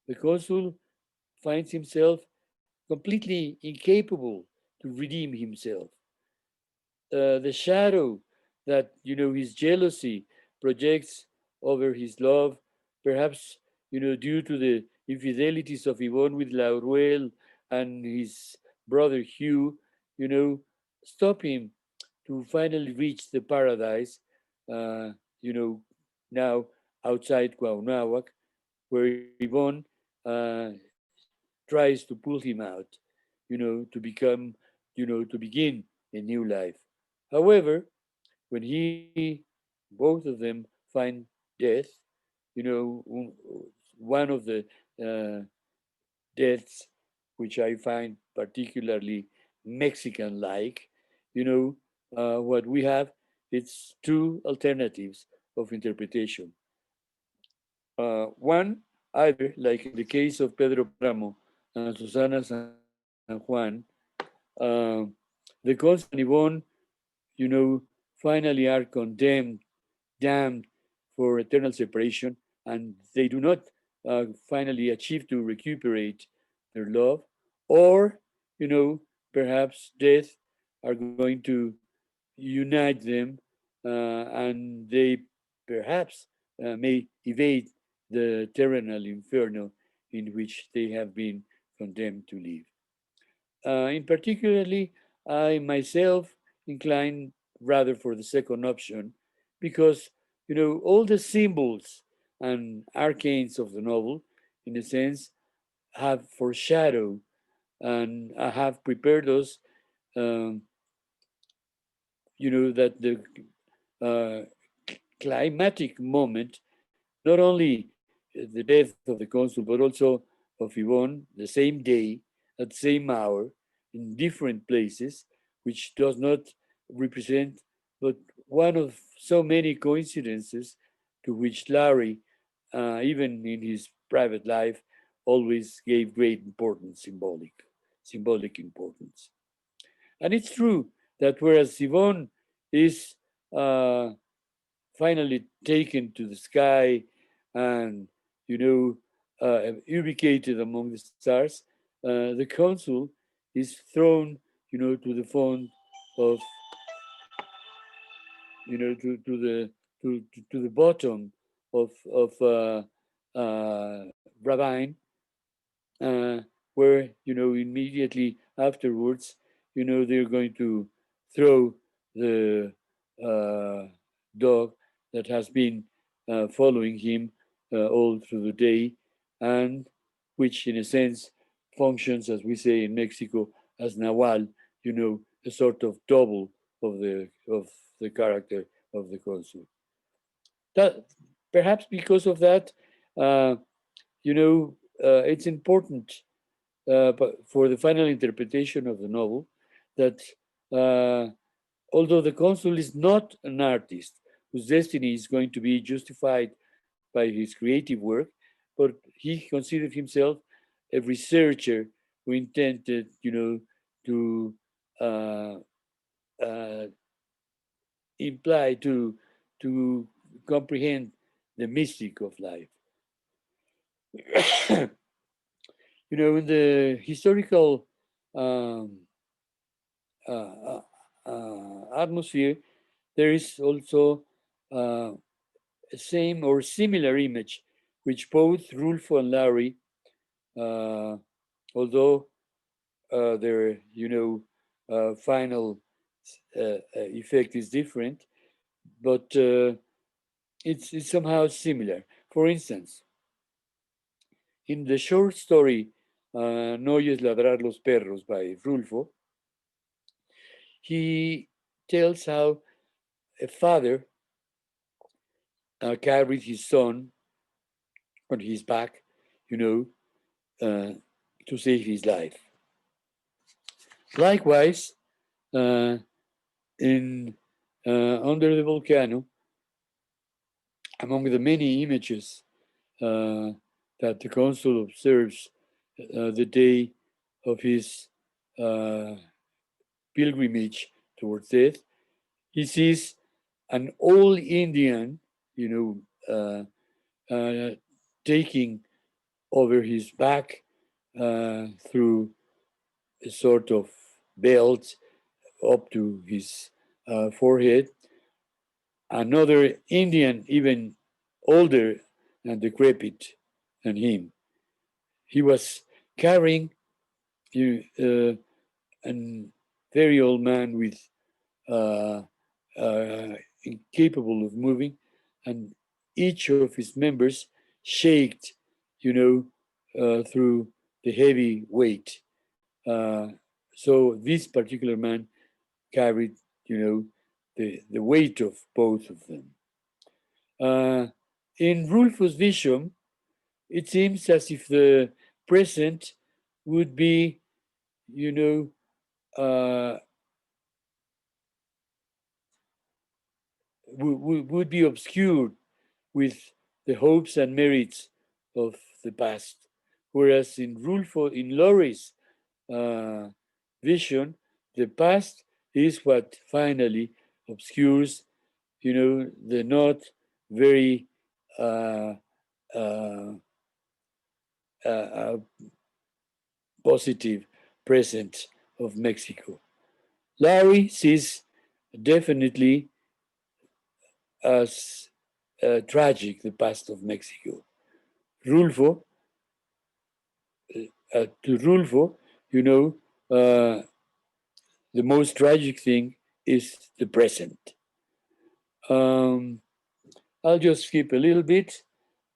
the consul finds himself completely incapable to redeem himself. The shadow that his jealousy projects over his love, perhaps due to the infidelities of Yvonne with Laurel and his brother Hugh, stop him to finally reach the paradise, now outside Cuauhnáhuac, where Yvonne tries to pull him out, to become, to begin a new life. However, when both of them find death, one of the deaths, which I find particularly Mexican-like, what we have, it's two alternatives of interpretation. One, either like in the case of Pedro Páramo and Susana San Juan, the consul and Yvonne you know, finally are damned for eternal separation, and they do not finally achieve to recuperate their love, or, you know, perhaps death are going to unite them, and they perhaps may evade the terrenal inferno in which they have been condemned to live. In particularly, I myself incline rather for the second option, because, you know, all the symbols and arcanes of the novel, in a sense, have foreshadowed and have prepared us, you know, that the climatic moment, not only the death of the consul, but also of Yvonne, the same day, at the same hour, in different places, which does not represent but one of so many coincidences to which Lowry, even in his private life, always gave great importance, symbolic importance. And it's true that whereas Yvonne is finally taken to the sky and, you know, ubicated among the stars, the consul is thrown, you know, to the font of, you know, to the bottom of Bryan, where, you know, immediately afterwards, you know, they're going to throw the dog that has been following him all through the day, and which in a sense functions, as we say in Mexico, as Nahual, you know, a sort of double of the character of the consul. That perhaps because of that, you know, it's important for the final interpretation of the novel that although the consul is not an artist whose destiny is going to be justified by his creative work, but he considered himself a researcher who intended, you know, to imply, to comprehend the mystic of life. You know, in the historical atmosphere, there is also a same or similar image, which both Rulfo and Lowry, although their, you know, final effect is different, but it's somehow similar. For instance, in the short story No oyes ladrar los perros by Rulfo, he tells how a father carried his son on his back, you know, to save his life. Likewise, in Under the Volcano, among the many images that the consul observes the day of his pilgrimage towards death, he sees an old Indian, you know, taking over his back through a sort of belt up to his forehead. Another Indian, even older and decrepit than him. He was carrying a very old man with incapable of moving, and each of his members shaked, you know, through the heavy weight. So this particular man carried, you know, the weight of both of them. In Rulfo's vision, it seems as if the present would be, you know, would be obscured with the hopes and merits of the past. Whereas in Lowry's vision, the past is what finally obscures, the not very uh, uh, positive present of Mexico. Lowry sees definitely as tragic the past of Mexico. Rulfo, to Rulfo, the most tragic thing is the present. I'll just skip a little bit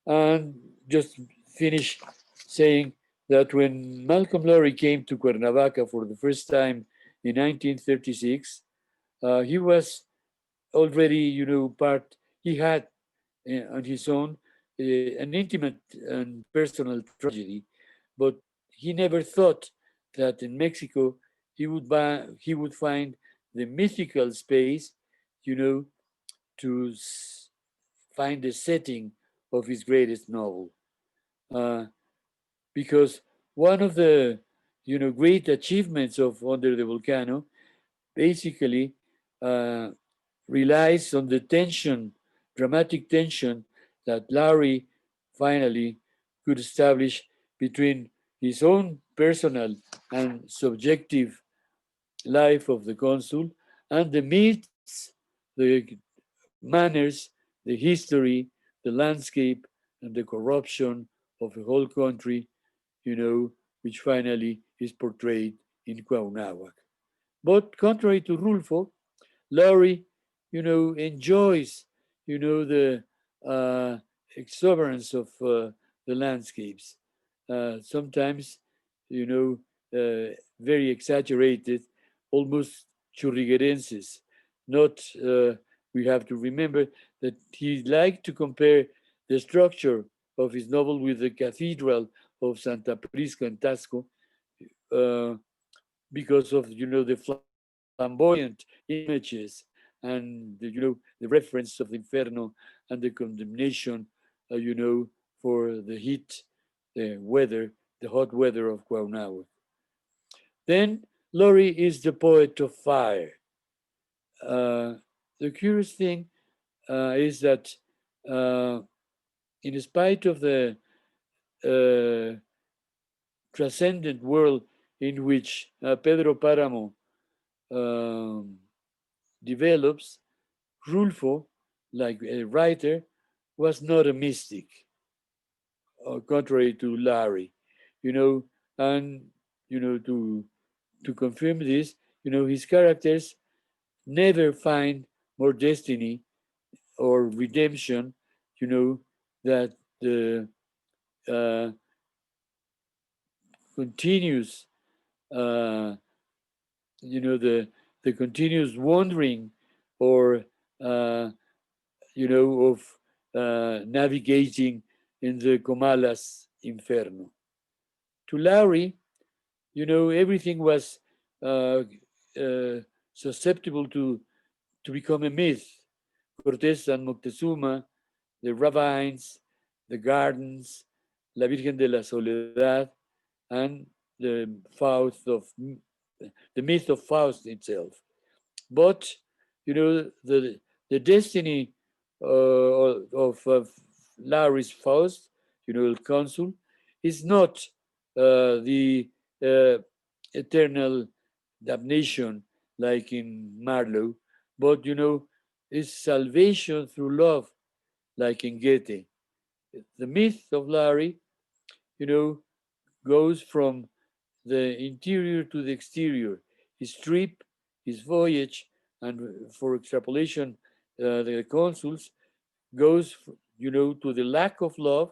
and just finish saying that when Malcolm Lowry came to Cuernavaca for the first time in 1936, he was already, he had on his own an intimate and personal tragedy, but he never thought that in Mexico he would find the mythical space, to find the setting of his greatest novel. Because one of the great achievements of Under the Volcano basically relies on the tension, dramatic tension that Lowry finally could establish between his own personal and subjective life of the consul and the myths, the manners, the history, the landscape, and the corruption of a whole country, which finally is portrayed in Cuauhnáhuac. But contrary to Rulfo, Lowry, enjoys, the exuberance of the landscapes. Sometimes, very exaggerated, almost churriguerenses. Not, we have to remember that he liked to compare the structure of his novel with the Cathedral of Santa Prisca in Tasco, because of, the flamboyant images and, the reference of the Inferno and the condemnation, for the heat, the weather, the hot weather of Cuauhnáhuac. Then Lowry is the poet of fire. The curious thing is that in spite of the transcendent world in which Pedro Páramo develops, Rulfo, like a writer, was not a mystic, contrary to Lowry, and to confirm this, his characters never find more destiny or redemption, that the continuous, the continuous wandering or, of navigating in the Comalas Inferno. To Lowry, everything was susceptible to become a myth. Cortés and Moctezuma, the ravines, the gardens, La Virgen de la Soledad, and the myth of Faust itself. But, the destiny of Lowry's Faust, El Consul, is not the eternal damnation like in Marlowe, but, is salvation through love, like in Goethe. The myth of Lowry, goes from the interior to the exterior. His trip, his voyage, and for extrapolation, the consuls goes, to the lack of love,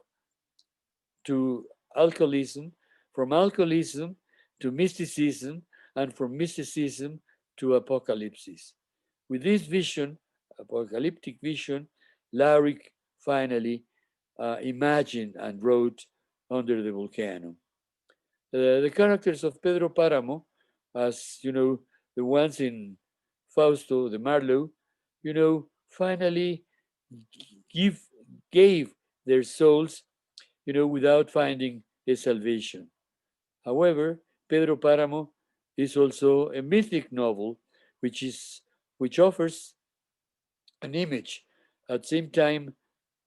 to alcoholism, from alcoholism to mysticism, and from mysticism to apocalypse. With this vision, apocalyptic vision, Lowry finally imagined and wrote Under the Volcano. The characters of Pedro Páramo, as the ones in Fausto de Marlowe, finally gave their souls, without finding a salvation. However, Pedro Páramo is also a mythic novel, which offers an image, at the same time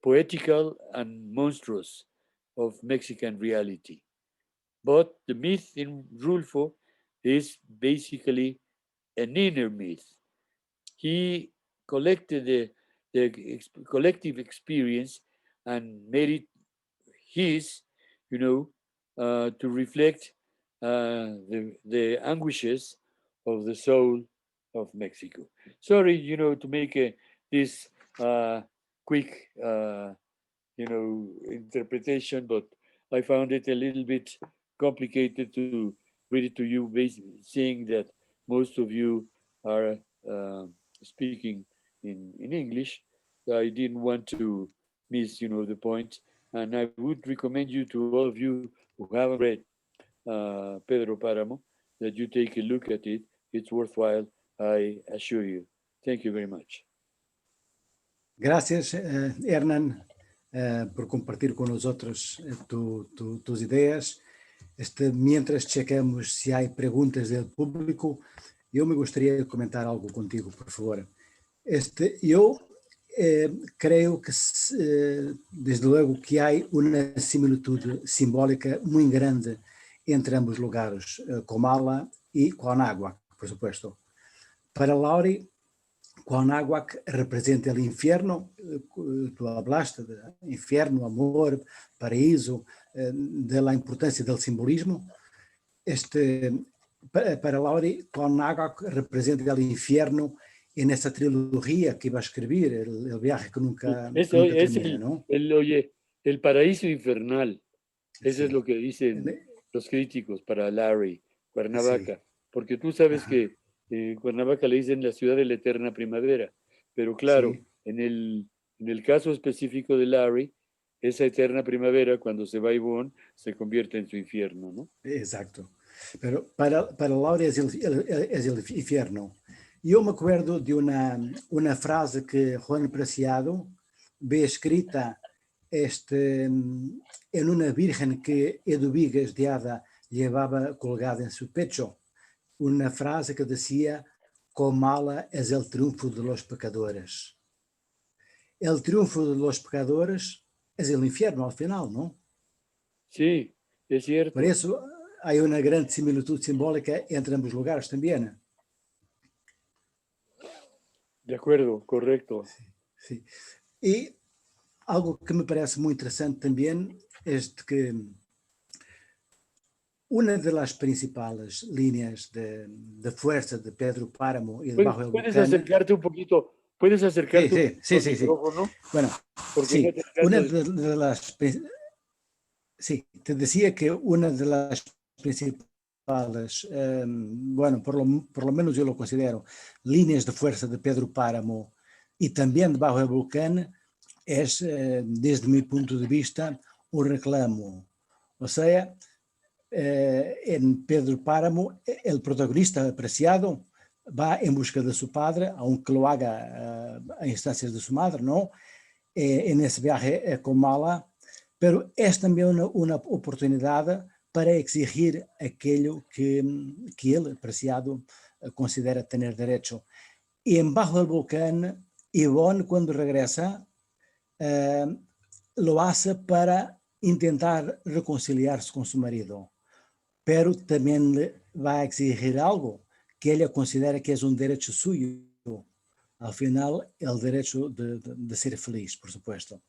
poetical and monstrous, of Mexican reality. But the myth in Rulfo is basically an inner myth. He collected the collective experience and made it his, to reflect the anguishes of the soul of Mexico. Sorry, to make this quick, interpretation, but I found it a little bit complicated to read it to you, seeing that most of you are speaking in English. I didn't want to miss, the point. And I would recommend you to all of you who haven't read Pedro Páramo, that you take a look at it. It's worthwhile, I assure you. Thank you very much. Gracias, Hernán, por compartir con nosotros tus ideas. Mientras checamos si hay preguntas del público, yo me gustaría comentar algo contigo, por favor. Yo creo que, desde luego, que hay una similitud simbólica muy grande entre ambos lugares, Comala y Cuernavaca, por supuesto. Para Lowry, Cuernavaca representa el infierno. Tú hablaste de infierno, amor, paraíso, de la importancia del simbolismo. Para Lowry, Cuernavaca representa el infierno en esa trilogía que iba a escribir, el viaje que nunca termina, ¿no? El paraíso infernal. Eso Sí. es lo que dicen los críticos para Lowry, Cuernavaca. Sí. Porque tú sabes que Cuernavaca le dicen la ciudad de la eterna primavera. Pero claro, sí, en el caso específico de Lowry, esa eterna primavera, cuando se va Ivonne, se convierte en su infierno, ¿no? Exacto. Pero para Lowry es el infierno. Yo me acuerdo de una frase que Juan Preciado ve escrita en una virgen que Eduviges de Hada llevaba colgada en su pecho. Una frase que decía: Comala es el triunfo de los pecadores. El triunfo de los pecadores es el infierno al final, ¿no? Sí, es cierto. Por eso hay una gran similitud simbólica entre ambos lugares también. De acuerdo, correcto. Sí, sí. Y algo que me parece muy interesante también es que una de las principales líneas de fuerza de Pedro Páramo y de Bajo el ¿Puedes Volcán... acercarte un poquito? ¿Puedes acercarte sí, al micrófono? Bueno, porque sí, no una de las... Sí, te decía que una de las principales, bueno, por lo menos yo lo considero, líneas de fuerza de Pedro Páramo y también de Bajo el Volcán es, desde mi punto de vista, un reclamo. O sea, en Pedro Páramo, el protagonista apreciado va en busca de su padre, aunque lo haga a instancias de su madre, ¿no? En ese viaje con Mala, pero es también una oportunidad para exigir aquello que él, apreciado, considera tener derecho. Y en Bajo del Volcán, Ivonne, cuando regresa, lo hace para intentar reconciliarse con su marido, pero también le va a exigir algo que ella considera que es un derecho suyo. Al final, el derecho de ser feliz, por supuesto.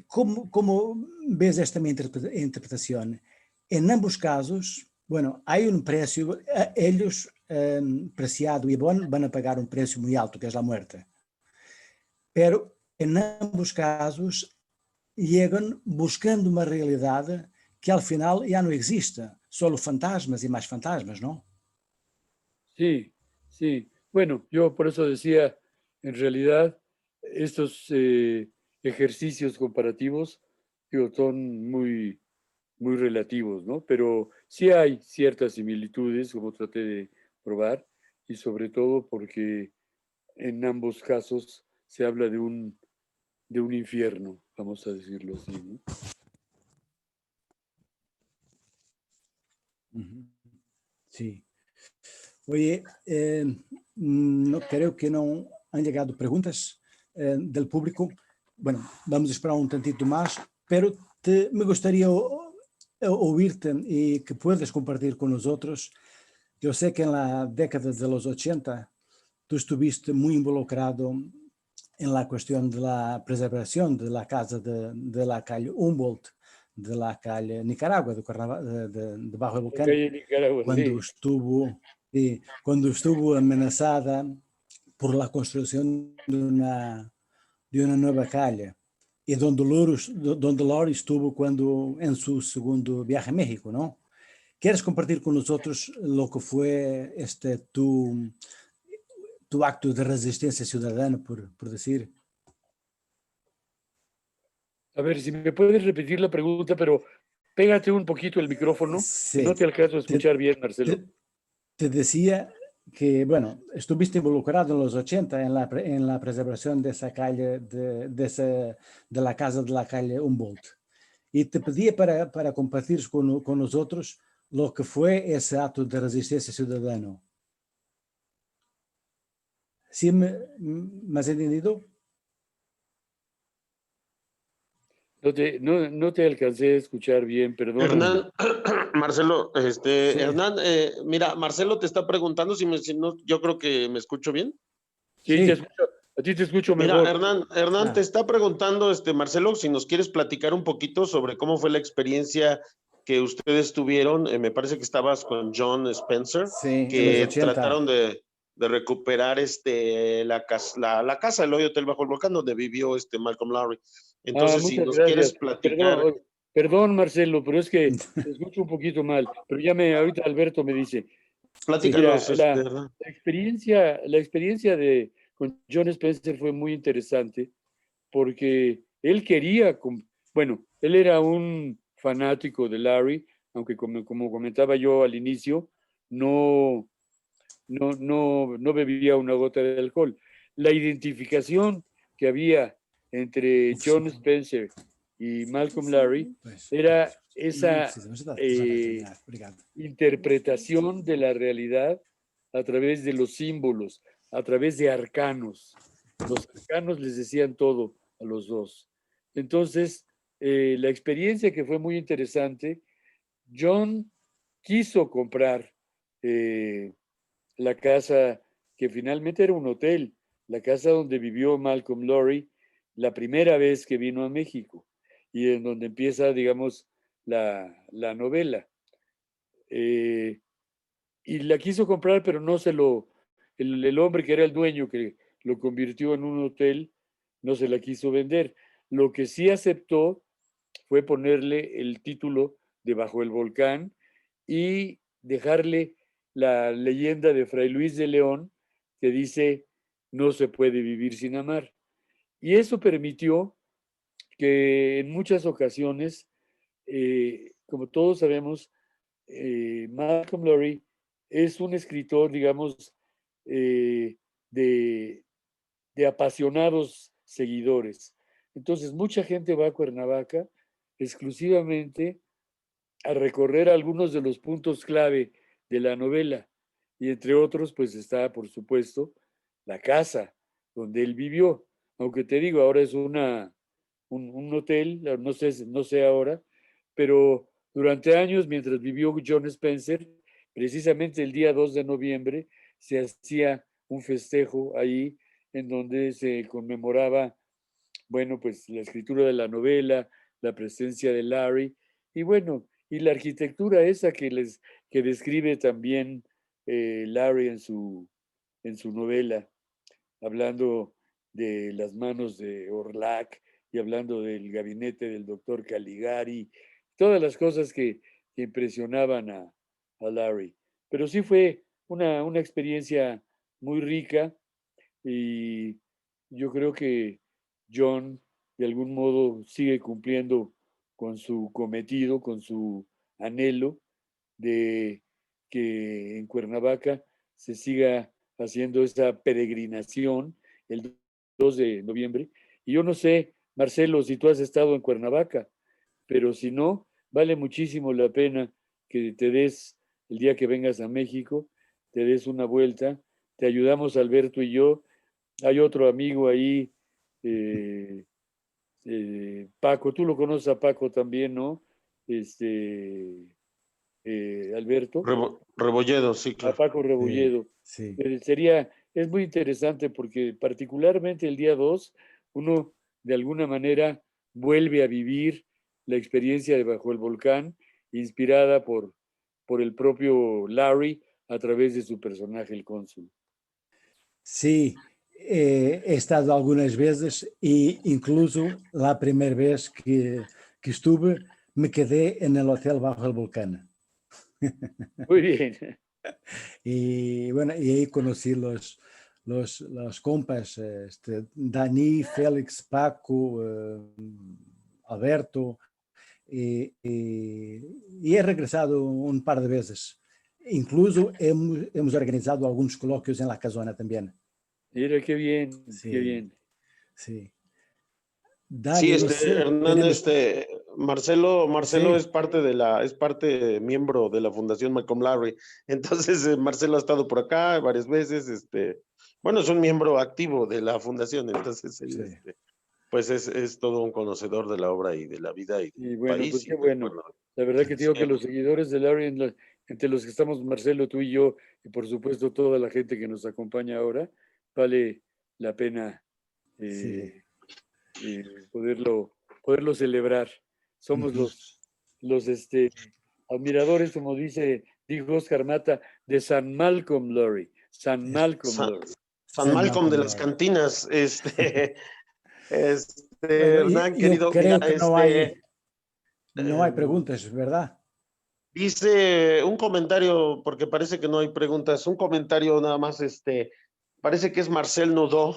¿Cómo ves esta mi interpretación? En ambos casos, bueno, hay un precio, ellos, Preciado y Ivonne, van a pagar un precio muy alto, que es la muerte. Pero en ambos casos llegan buscando una realidad que al final ya no existe, solo fantasmas y más fantasmas, ¿no? Sí, sí. Bueno, yo por eso decía, en realidad, estos ejercicios comparativos, digo, son muy, muy relativos, ¿no? Pero sí hay ciertas similitudes, como traté de probar, y sobre todo porque en ambos casos se habla de un infierno, vamos a decirlo así, ¿no? Sí. Oye, no, creo que não han llegado perguntas del público. Bueno, vamos a esperar un tantito más, pero me gustaría oírte y que puedas compartir con nosotros. Yo sé que en la década de los 80 tú estuviste muy involucrado en la cuestión de la preservación de la casa de la calle Humboldt, de la calle Nicaragua, debajo del volcán, Nicaragua, cuando estuvo amenazada por la construcción de una nueva calle, y donde Lowry estuvo en su segundo viaje a México, ¿no? ¿Quieres compartir con nosotros lo que fue tu acto de resistencia ciudadana, por decir? A ver, si me puedes repetir la pregunta, pero pégate un poquito el micrófono, Sí. que no te alcanzo a escuchar bien, Marcelo. Te decía que, bueno, estuviste involucrado en los 80 en la preservación de esa calle, de la casa de la calle Humboldt. Y te pedía para compartir con nosotros lo que fue ese acto de resistencia ciudadano. ¿Sí me has entendido? No te alcancé a escuchar bien, perdón. Hernán, Marcelo, Sí. Hernán, mira, Marcelo te está preguntando si no, yo creo que me escucho bien. Sí, Sí. a ti te escucho Mira, mejor. Hernán te está preguntando, Marcelo, si nos quieres platicar un poquito sobre cómo fue la experiencia que ustedes tuvieron. Me parece que estabas con John Spencer, Sí, en los que 80. trataron de recuperar la casa, el Hotel bajo el volcán, donde vivió Malcolm Lowry. Entonces, si Muchas nos gracias. quieres platicar. Perdón, Marcelo, pero es que te escucho un poquito mal. Pero ahorita Alberto me dice. Platícanos, Mira, Hernán. la experiencia con John Spencer fue muy interesante porque él quería, bueno, él era un fanático de Larry, aunque como comentaba yo al inicio, no bebía una gota de alcohol. La identificación que había entre John Spencer y Malcolm Lowry era esa interpretación de la realidad a través de los símbolos, a través de arcanos. Los arcanos les decían todo a los dos. Entonces, la experiencia que fue muy interesante, John quiso comprar la casa que finalmente era un hotel, la casa donde vivió Malcolm Lowry la primera vez que vino a México y en donde empieza, digamos, la novela. Y la quiso comprar, pero no el hombre que era el dueño, que lo convirtió en un hotel, no se la quiso vender. Lo que sí aceptó fue ponerle el título de Bajo el Volcán y dejarle la leyenda de Fray Luis de León que dice, no se puede vivir sin amar. Y eso permitió que en muchas ocasiones, como todos sabemos, Malcolm Lowry es un escritor, digamos, de apasionados seguidores. Entonces, mucha gente va a Cuernavaca exclusivamente a recorrer algunos de los puntos clave de la novela. Y entre otros, pues está, por supuesto, la casa donde él vivió. Aunque te digo, ahora es un hotel, no sé ahora, pero durante años, mientras vivió John Spencer, precisamente el día 2 de noviembre, se hacía un festejo ahí en donde se conmemoraba, bueno, pues la escritura de la novela, la presencia de Larry, y bueno, y la arquitectura esa que describe también Larry en su novela, hablando de las manos de Orlac y hablando del gabinete del doctor Caligari, todas las cosas que impresionaban a Larry. Pero sí fue una experiencia muy rica y yo creo que John de algún modo sigue cumpliendo con su cometido, con su anhelo de que en Cuernavaca se siga haciendo esa peregrinación el 2 de noviembre. Y yo no sé, Marcelo, si tú has estado en Cuernavaca, pero si no, vale muchísimo la pena que te des, el día que vengas a México, te des una vuelta, te ayudamos Alberto y yo. Hay otro amigo ahí, Paco, tú lo conoces a Paco también, ¿no? Alberto. Rebolledo, sí, A claro. Paco Rebolledo. Sí. Es muy interesante porque particularmente el día 2, uno de alguna manera vuelve a vivir la experiencia de Bajo el Volcán, inspirada por el propio Lowry a través de su personaje, el cónsul. Sí, he estado algunas veces e incluso la primera vez que estuve me quedé en el hotel bajo el volcán. Muy bien. Y bueno, y ahí conocí los compas, Dany, Félix, Paco, Alberto, y he regresado un par de veces. Incluso hemos organizado algunos coloquios en la casona también. Mira, qué bien, Sí, qué bien. sí. Sí, Dany, no sé, Hernán, tenemos... Marcelo Sí. es parte miembro de la Fundación Malcolm Lowry. Entonces, Marcelo ha estado por acá varias veces, bueno, es un miembro activo de la fundación, entonces él, Sí. pues es todo un conocedor de la obra y de la vida y Y del bueno, pues país qué y del bueno. pueblo. La verdad que Sí, digo que los seguidores de Larry, entre los que estamos Marcelo, tú y yo, y por supuesto toda la gente que nos acompaña ahora, vale la pena Sí. poderlo celebrar. Somos Ujú. los admiradores, como dijo Oscar Mata, de San Malcolm Lowry. San Malcolm San, Lowry. San San Malcolm de Malcolm las Lowry. cantinas, Bueno, Hernán, yo querido, mira, creo que no hay preguntas, ¿verdad? dice un comentario, porque parece que no hay preguntas, un comentario nada más, parece que es Marcel Nudó,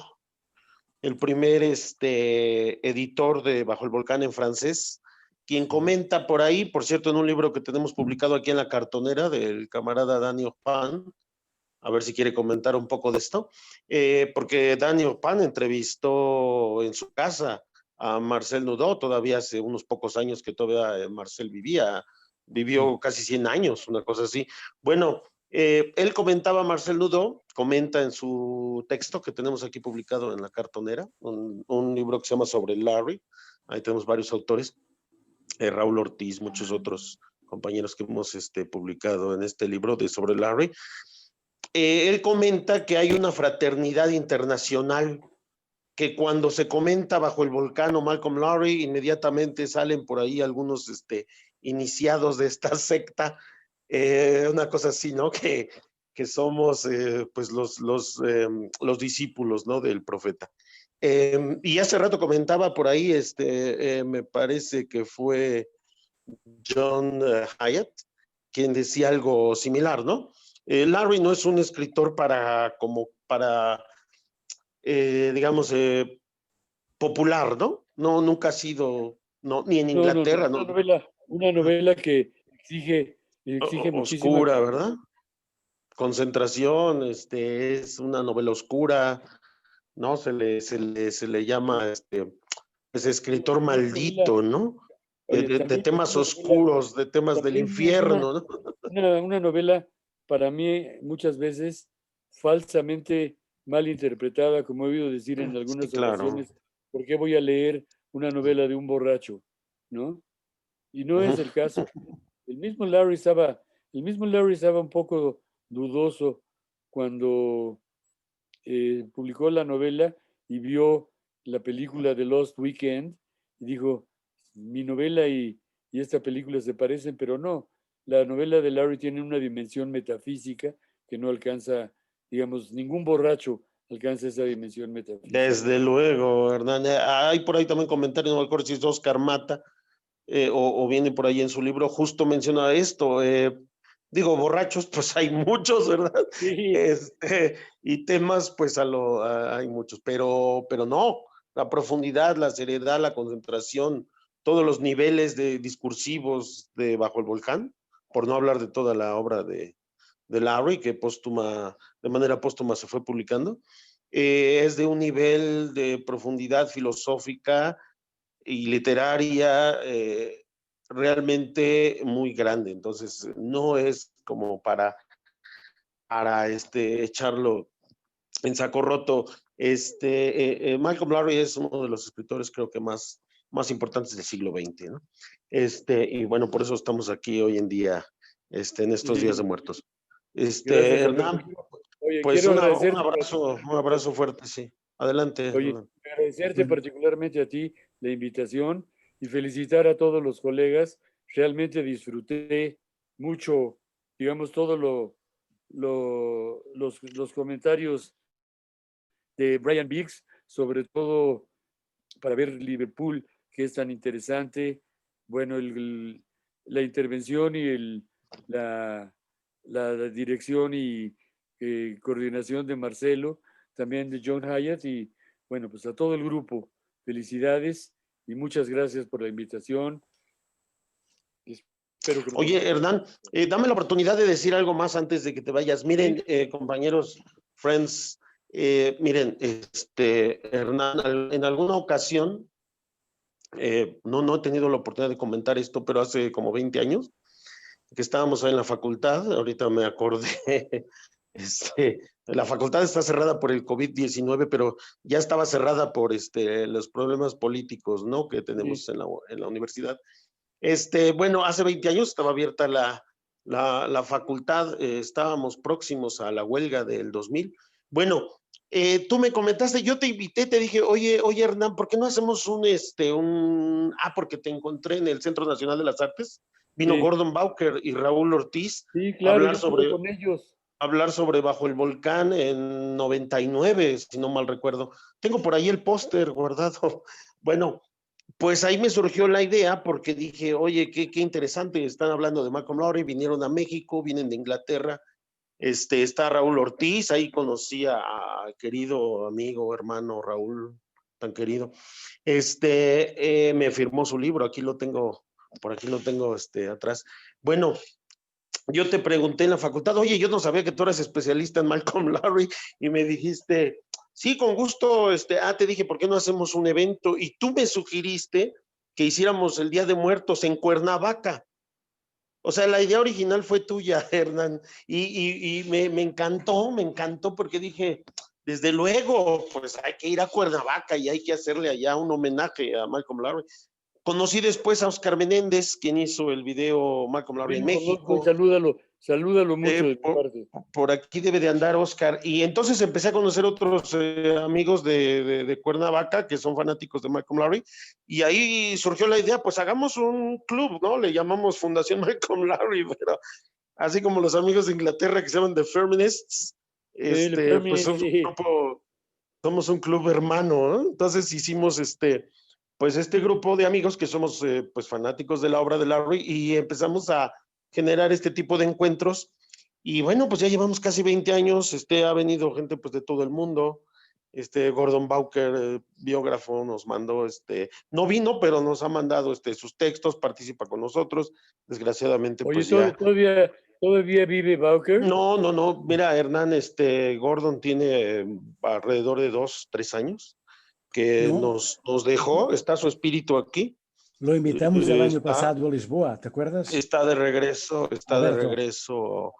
el primer editor de Bajo el Volcán en francés, quien comenta por ahí, por cierto, en un libro que tenemos publicado aquí en la cartonera del camarada Dany Hurpin, a ver si quiere comentar un poco de esto, porque Dany Hurpin entrevistó en su casa a Marcel Nudó, todavía hace unos pocos años que todavía Marcel vivió casi 100 años, una cosa así. Bueno, él comentaba, Marcel Nudó, comenta en su texto que tenemos aquí publicado en la cartonera, un libro que se llama Sobre Larry, ahí tenemos varios autores, Raúl Ortiz, muchos otros compañeros que hemos publicado en este libro de Sobre Larry. Él comenta que hay una fraternidad internacional, que cuando se comenta Bajo el Volcán o Malcolm Lowry, inmediatamente salen por ahí algunos iniciados de esta secta, una cosa así, ¿no? Que somos pues los discípulos, ¿no? Del profeta. Y hace rato comentaba por ahí, me parece que fue John Hyatt, quien decía algo similar, ¿no? Larry no es un escritor digamos, popular, ¿no? No, nunca ha sido, no, ni en No, Inglaterra, no. una novela que exige muchísima. Oscura, ¿verdad? Concentración, es una novela oscura, ¿no? Se le llama, pues, escritor maldito, ¿no? Oye, De también es temas una novela, oscuros, de temas del también infierno, ¿no? una novela para mí muchas veces falsamente mal interpretada, como he oído decir en Sí, algunas claro. ocasiones. ¿Por qué voy a leer una novela de un borracho? ¿No? Y no es el caso. El mismo Larry estaba un poco dudoso cuando publicó la novela y vio la película de Lost Weekend y dijo, mi novela y esta película se parecen, pero no. La novela de Larry tiene una dimensión metafísica que no alcanza, digamos, ningún borracho alcanza esa dimensión metafísica. Desde luego, Hernán. Hay por ahí también comentarios, no me acuerdo si es Oscar Mata, o viene por ahí en su libro, justo menciona esto. Digo, borrachos, pues hay muchos, ¿verdad? Sí. Y temas, pues hay muchos, pero no, la profundidad, la seriedad, la concentración, todos los niveles discursivos de Bajo el Volcán, por no hablar de toda la obra de Lowry, que de manera póstuma se fue publicando, es de un nivel de profundidad filosófica y literaria realmente muy grande. Entonces, no es como para echarlo en saco roto. Malcolm Lowry es uno de los escritores, creo que más importantes del siglo XX, ¿no? Y bueno, por eso estamos aquí hoy en día, en estos días de muertos. Gracias, Hernán, Alberto. Oye, pues quiero un agradecerte. abrazo fuerte, sí. Adelante. Oye, Hernán. agradecerte particularmente a ti la invitación y felicitar a todos los colegas. Realmente disfruté mucho, digamos, los comentarios de Bryan Biggs, sobre todo para ver Liverpool, que es tan interesante. Bueno, la intervención y la dirección y coordinación de Marcelo, también de John Hyatt, y bueno, pues a todo el grupo, felicidades y muchas gracias por la invitación. Espero que Oye, Hernán, dame la oportunidad de decir algo más antes de que te vayas. Miren, compañeros, friends, miren, Hernán, en alguna ocasión, no he tenido la oportunidad de comentar esto, pero hace como 20 años que estábamos en la facultad, ahorita me acordé, la facultad está cerrada por el COVID-19, pero ya estaba cerrada por los problemas políticos, ¿no? Que tenemos en la universidad. Bueno, hace 20 años estaba abierta la facultad, estábamos próximos a la huelga del 2000. Bueno, tú me comentaste, yo te invité, te dije, oye Hernán, ¿por qué no hacemos porque te encontré en el Centro Nacional de las Artes? Vino Gordon Bowker y Raúl Ortiz a claro, yo estuve con ellos. hablar sobre Bajo el Volcán en 99, si no mal recuerdo. Tengo por ahí el póster guardado. Bueno, pues ahí me surgió la idea porque dije, oye, qué interesante, están hablando de Malcolm Lowry, vinieron a México, vienen de Inglaterra, está Raúl Ortiz, ahí conocí a querido amigo, hermano Raúl, tan querido, me firmó su libro, aquí lo tengo, por aquí lo tengo atrás. Bueno, yo te pregunté en la facultad, oye, yo no sabía que tú eras especialista en Malcolm Lowry, y me dijiste, sí, con gusto, te dije, ¿por qué no hacemos un evento? Y tú me sugiriste que hiciéramos el Día de Muertos en Cuernavaca. O sea, la idea original fue tuya, Hernán, y me encantó porque dije, desde luego, pues hay que ir a Cuernavaca y hay que hacerle allá un homenaje a Malcolm Lowry. Conocí después a Oscar Menéndez, quien hizo el video Malcolm Lowry en México. Salúdalo mucho de mi parte. Por aquí debe de andar Oscar. Y entonces empecé a conocer otros amigos de Cuernavaca que son fanáticos de Malcolm Lowry. Y ahí surgió la idea, pues hagamos un club, ¿no? Le llamamos Fundación Malcolm Lowry, pero así como los amigos de Inglaterra que se llaman The Feminists, pues somos un club hermano, ¿no? Entonces hicimos pues este grupo de amigos que somos pues fanáticos de la obra de Lowry y empezamos a generar este tipo de encuentros y bueno, pues ya llevamos casi 20 años, ha venido gente pues de todo el mundo, Gordon Bowker, biógrafo, nos mandó, no vino, pero nos ha mandado sus textos, participa con nosotros, desgraciadamente. Oye, pues ya... ¿Todavía vive Bowker? No, mira, Hernán, Gordon tiene alrededor de 2-3 años que nos dejó, está su espíritu aquí. Lo invitamos el año pasado a Lisboa, ¿te acuerdas? Está de regreso, de regreso.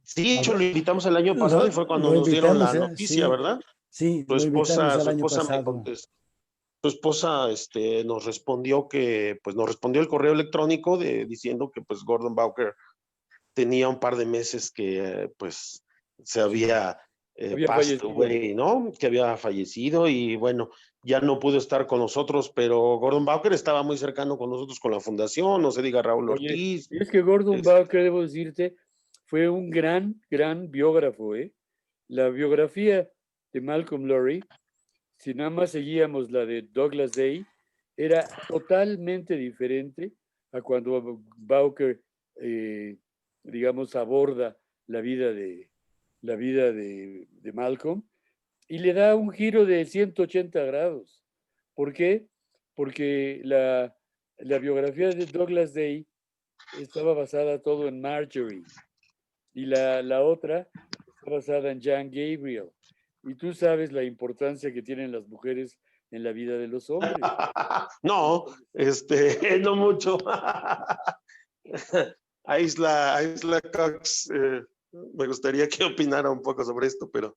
Sí, de hecho lo invitamos el año pasado y fue cuando nos dieron la noticia, sí, ¿verdad? Sí, lo invitamos el año pasado. Me contestó. Su esposa nos respondió el correo electrónico diciendo que pues Gordon Bowker tenía un par de meses que pues se había passed away, ¿no? Que había fallecido y bueno, ya no pudo estar con nosotros, pero Gordon Bowker estaba muy cercano con nosotros con la fundación, no se diga Raúl Ortiz. Y es que Gordon Bowker, debo decirte, fue un gran biógrafo, ¿eh? La biografía de Malcolm Lowry, si nada más seguíamos la de Douglas Day, era totalmente diferente a cuando Bowker, digamos, aborda la vida de Malcolm y le da un giro de 180 grados. ¿Por qué? Porque la biografía de Douglas Day estaba basada todo en Marjorie y la otra está basada en Jan Gabriel. Y tú sabes la importancia que tienen las mujeres en la vida de los hombres. No, no mucho. Ailsa Cox, me gustaría que opinara un poco sobre esto, pero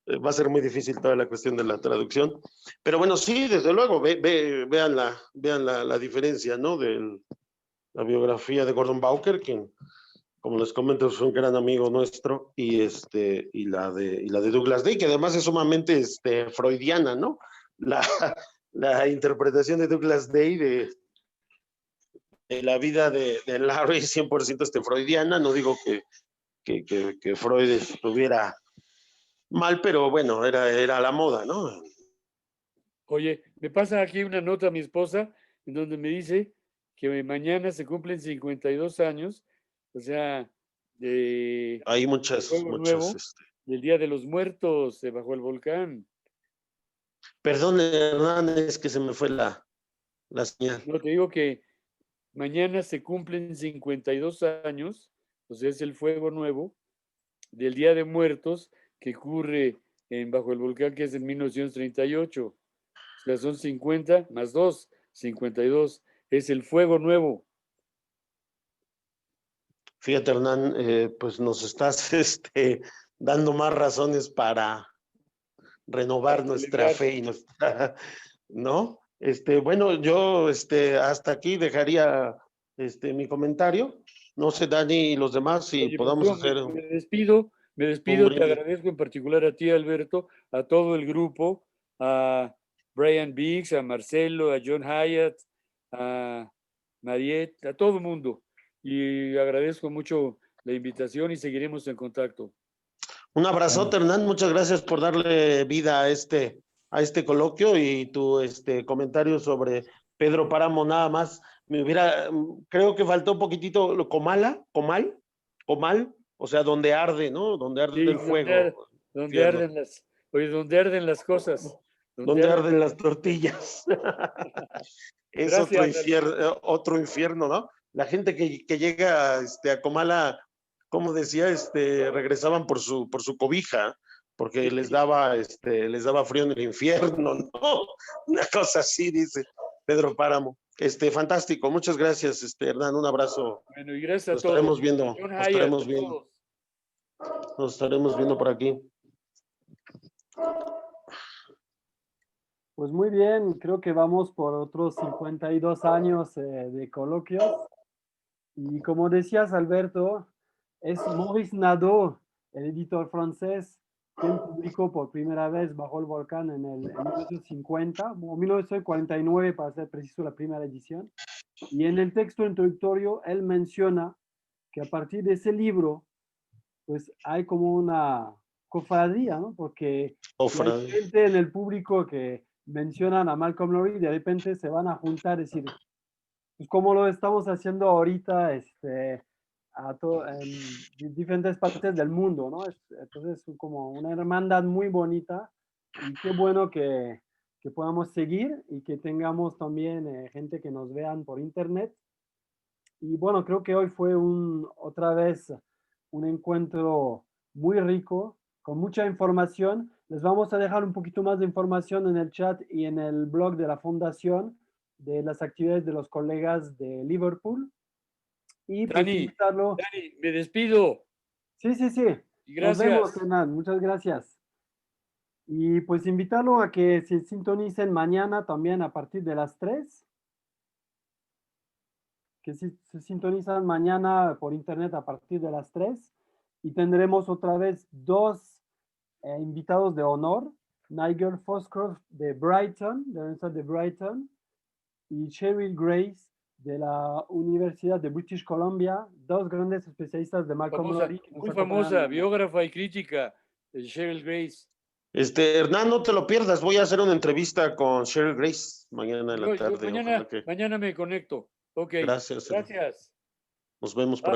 va a ser muy difícil toda la cuestión de la traducción. Pero bueno, sí, desde luego, vean la diferencia, ¿no? De la biografía de Gordon Bowker, quien, como les comento, es un gran amigo nuestro, y la de Douglas Day, que además es sumamente freudiana, ¿no? La interpretación de Douglas Day de la vida de Larry, 100% freudiana. No digo que Freud estuviera mal, pero bueno, era la moda, ¿no? Oye, me pasa aquí una nota a mi esposa en donde me dice que mañana se cumplen 52 años, o sea, de Hay muchas, Fuego Nuevo, del Día de los Muertos bajo el volcán. Perdón, Hernán, es que se me fue la señal. No, te digo que mañana se cumplen 52 años, o sea, es el Fuego Nuevo del Día de Muertos que ocurre bajo el volcán, que es en 1938. O sea, son 50 más 2, 52. Es el Fuego Nuevo. Fíjate, Hernán, pues nos estás dando más razones para renovar nuestra fe y nuestra, ¿no? Bueno, yo hasta aquí dejaría mi comentario. No sé, Dany y los demás, si Oye, podamos pues hacer. me despido, te agradezco en particular a ti, Alberto, a todo el grupo, a Bryan Biggs, a Marcelo, a John Hyatt, a Mariette, a todo el mundo. Y agradezco mucho la invitación y seguiremos en contacto. Un abrazote, Hernán. Muchas gracias por darle vida a este coloquio, y tu comentario sobre Pedro Páramo. Nada más, creo que faltó un poquitito Comal, o sea, donde arde, ¿no? Donde arde el fuego. Donde arden las cosas. Donde arden las tortillas. Es Gracias, otro infierno, ¿no? La gente que llega a Comala, como decía, regresaban por su cobija, porque les daba frío en el infierno, ¿no? Una cosa así, dice Pedro Páramo. Fantástico, muchas gracias, Hernán, un abrazo. Bueno, y gracias Nos a todos. estaremos viendo, John nos Hyatt, estaremos viendo. Nos estaremos viendo por aquí. Pues muy bien, creo que vamos por otros 52 años de coloquios. Y como decías, Alberto, es Maurice Nadeau, el editor francés, quien publicó por primera vez Bajo el Volcán en 1950, o 1949 para ser preciso, la primera edición. Y en el texto introductorio, él menciona que a partir de ese libro, pues hay como una cofradía, ¿no? Porque si hay gente en el público que mencionan a Malcolm Lowry, de repente se van a juntar, es decir, pues como lo estamos haciendo ahorita en diferentes partes del mundo, ¿no? Entonces es como una hermandad muy bonita, y qué bueno que podamos seguir y que tengamos también gente que nos vean por internet. Y bueno, creo que hoy fue otra vez un encuentro muy rico, con mucha información. Les vamos a dejar un poquito más de información en el chat y en el blog de la Fundación de las actividades de los colegas de Liverpool. Y pues Dany, invitarlo. Dany, me despido. Sí, sí, sí. Y gracias. Nos vemos, Hernán. Muchas gracias. Y pues invitarlo a que se sintonicen mañana también a partir de las 3. Que se sintonizan mañana por internet a partir de las 3. Y tendremos otra vez 2 invitados de honor. Nigel Foscroft de Brighton, de la Universidad de Brighton, y Cheryl Grace de la Universidad de British Columbia, 2 grandes especialistas de Malcolm Lowry. Muy famosa, biógrafa y crítica, Cheryl Grace. Hernán, no te lo pierdas, voy a hacer una entrevista con Cheryl Grace mañana en la tarde. Mañana me conecto. Ok. Gracias. Gracias. Nos vemos por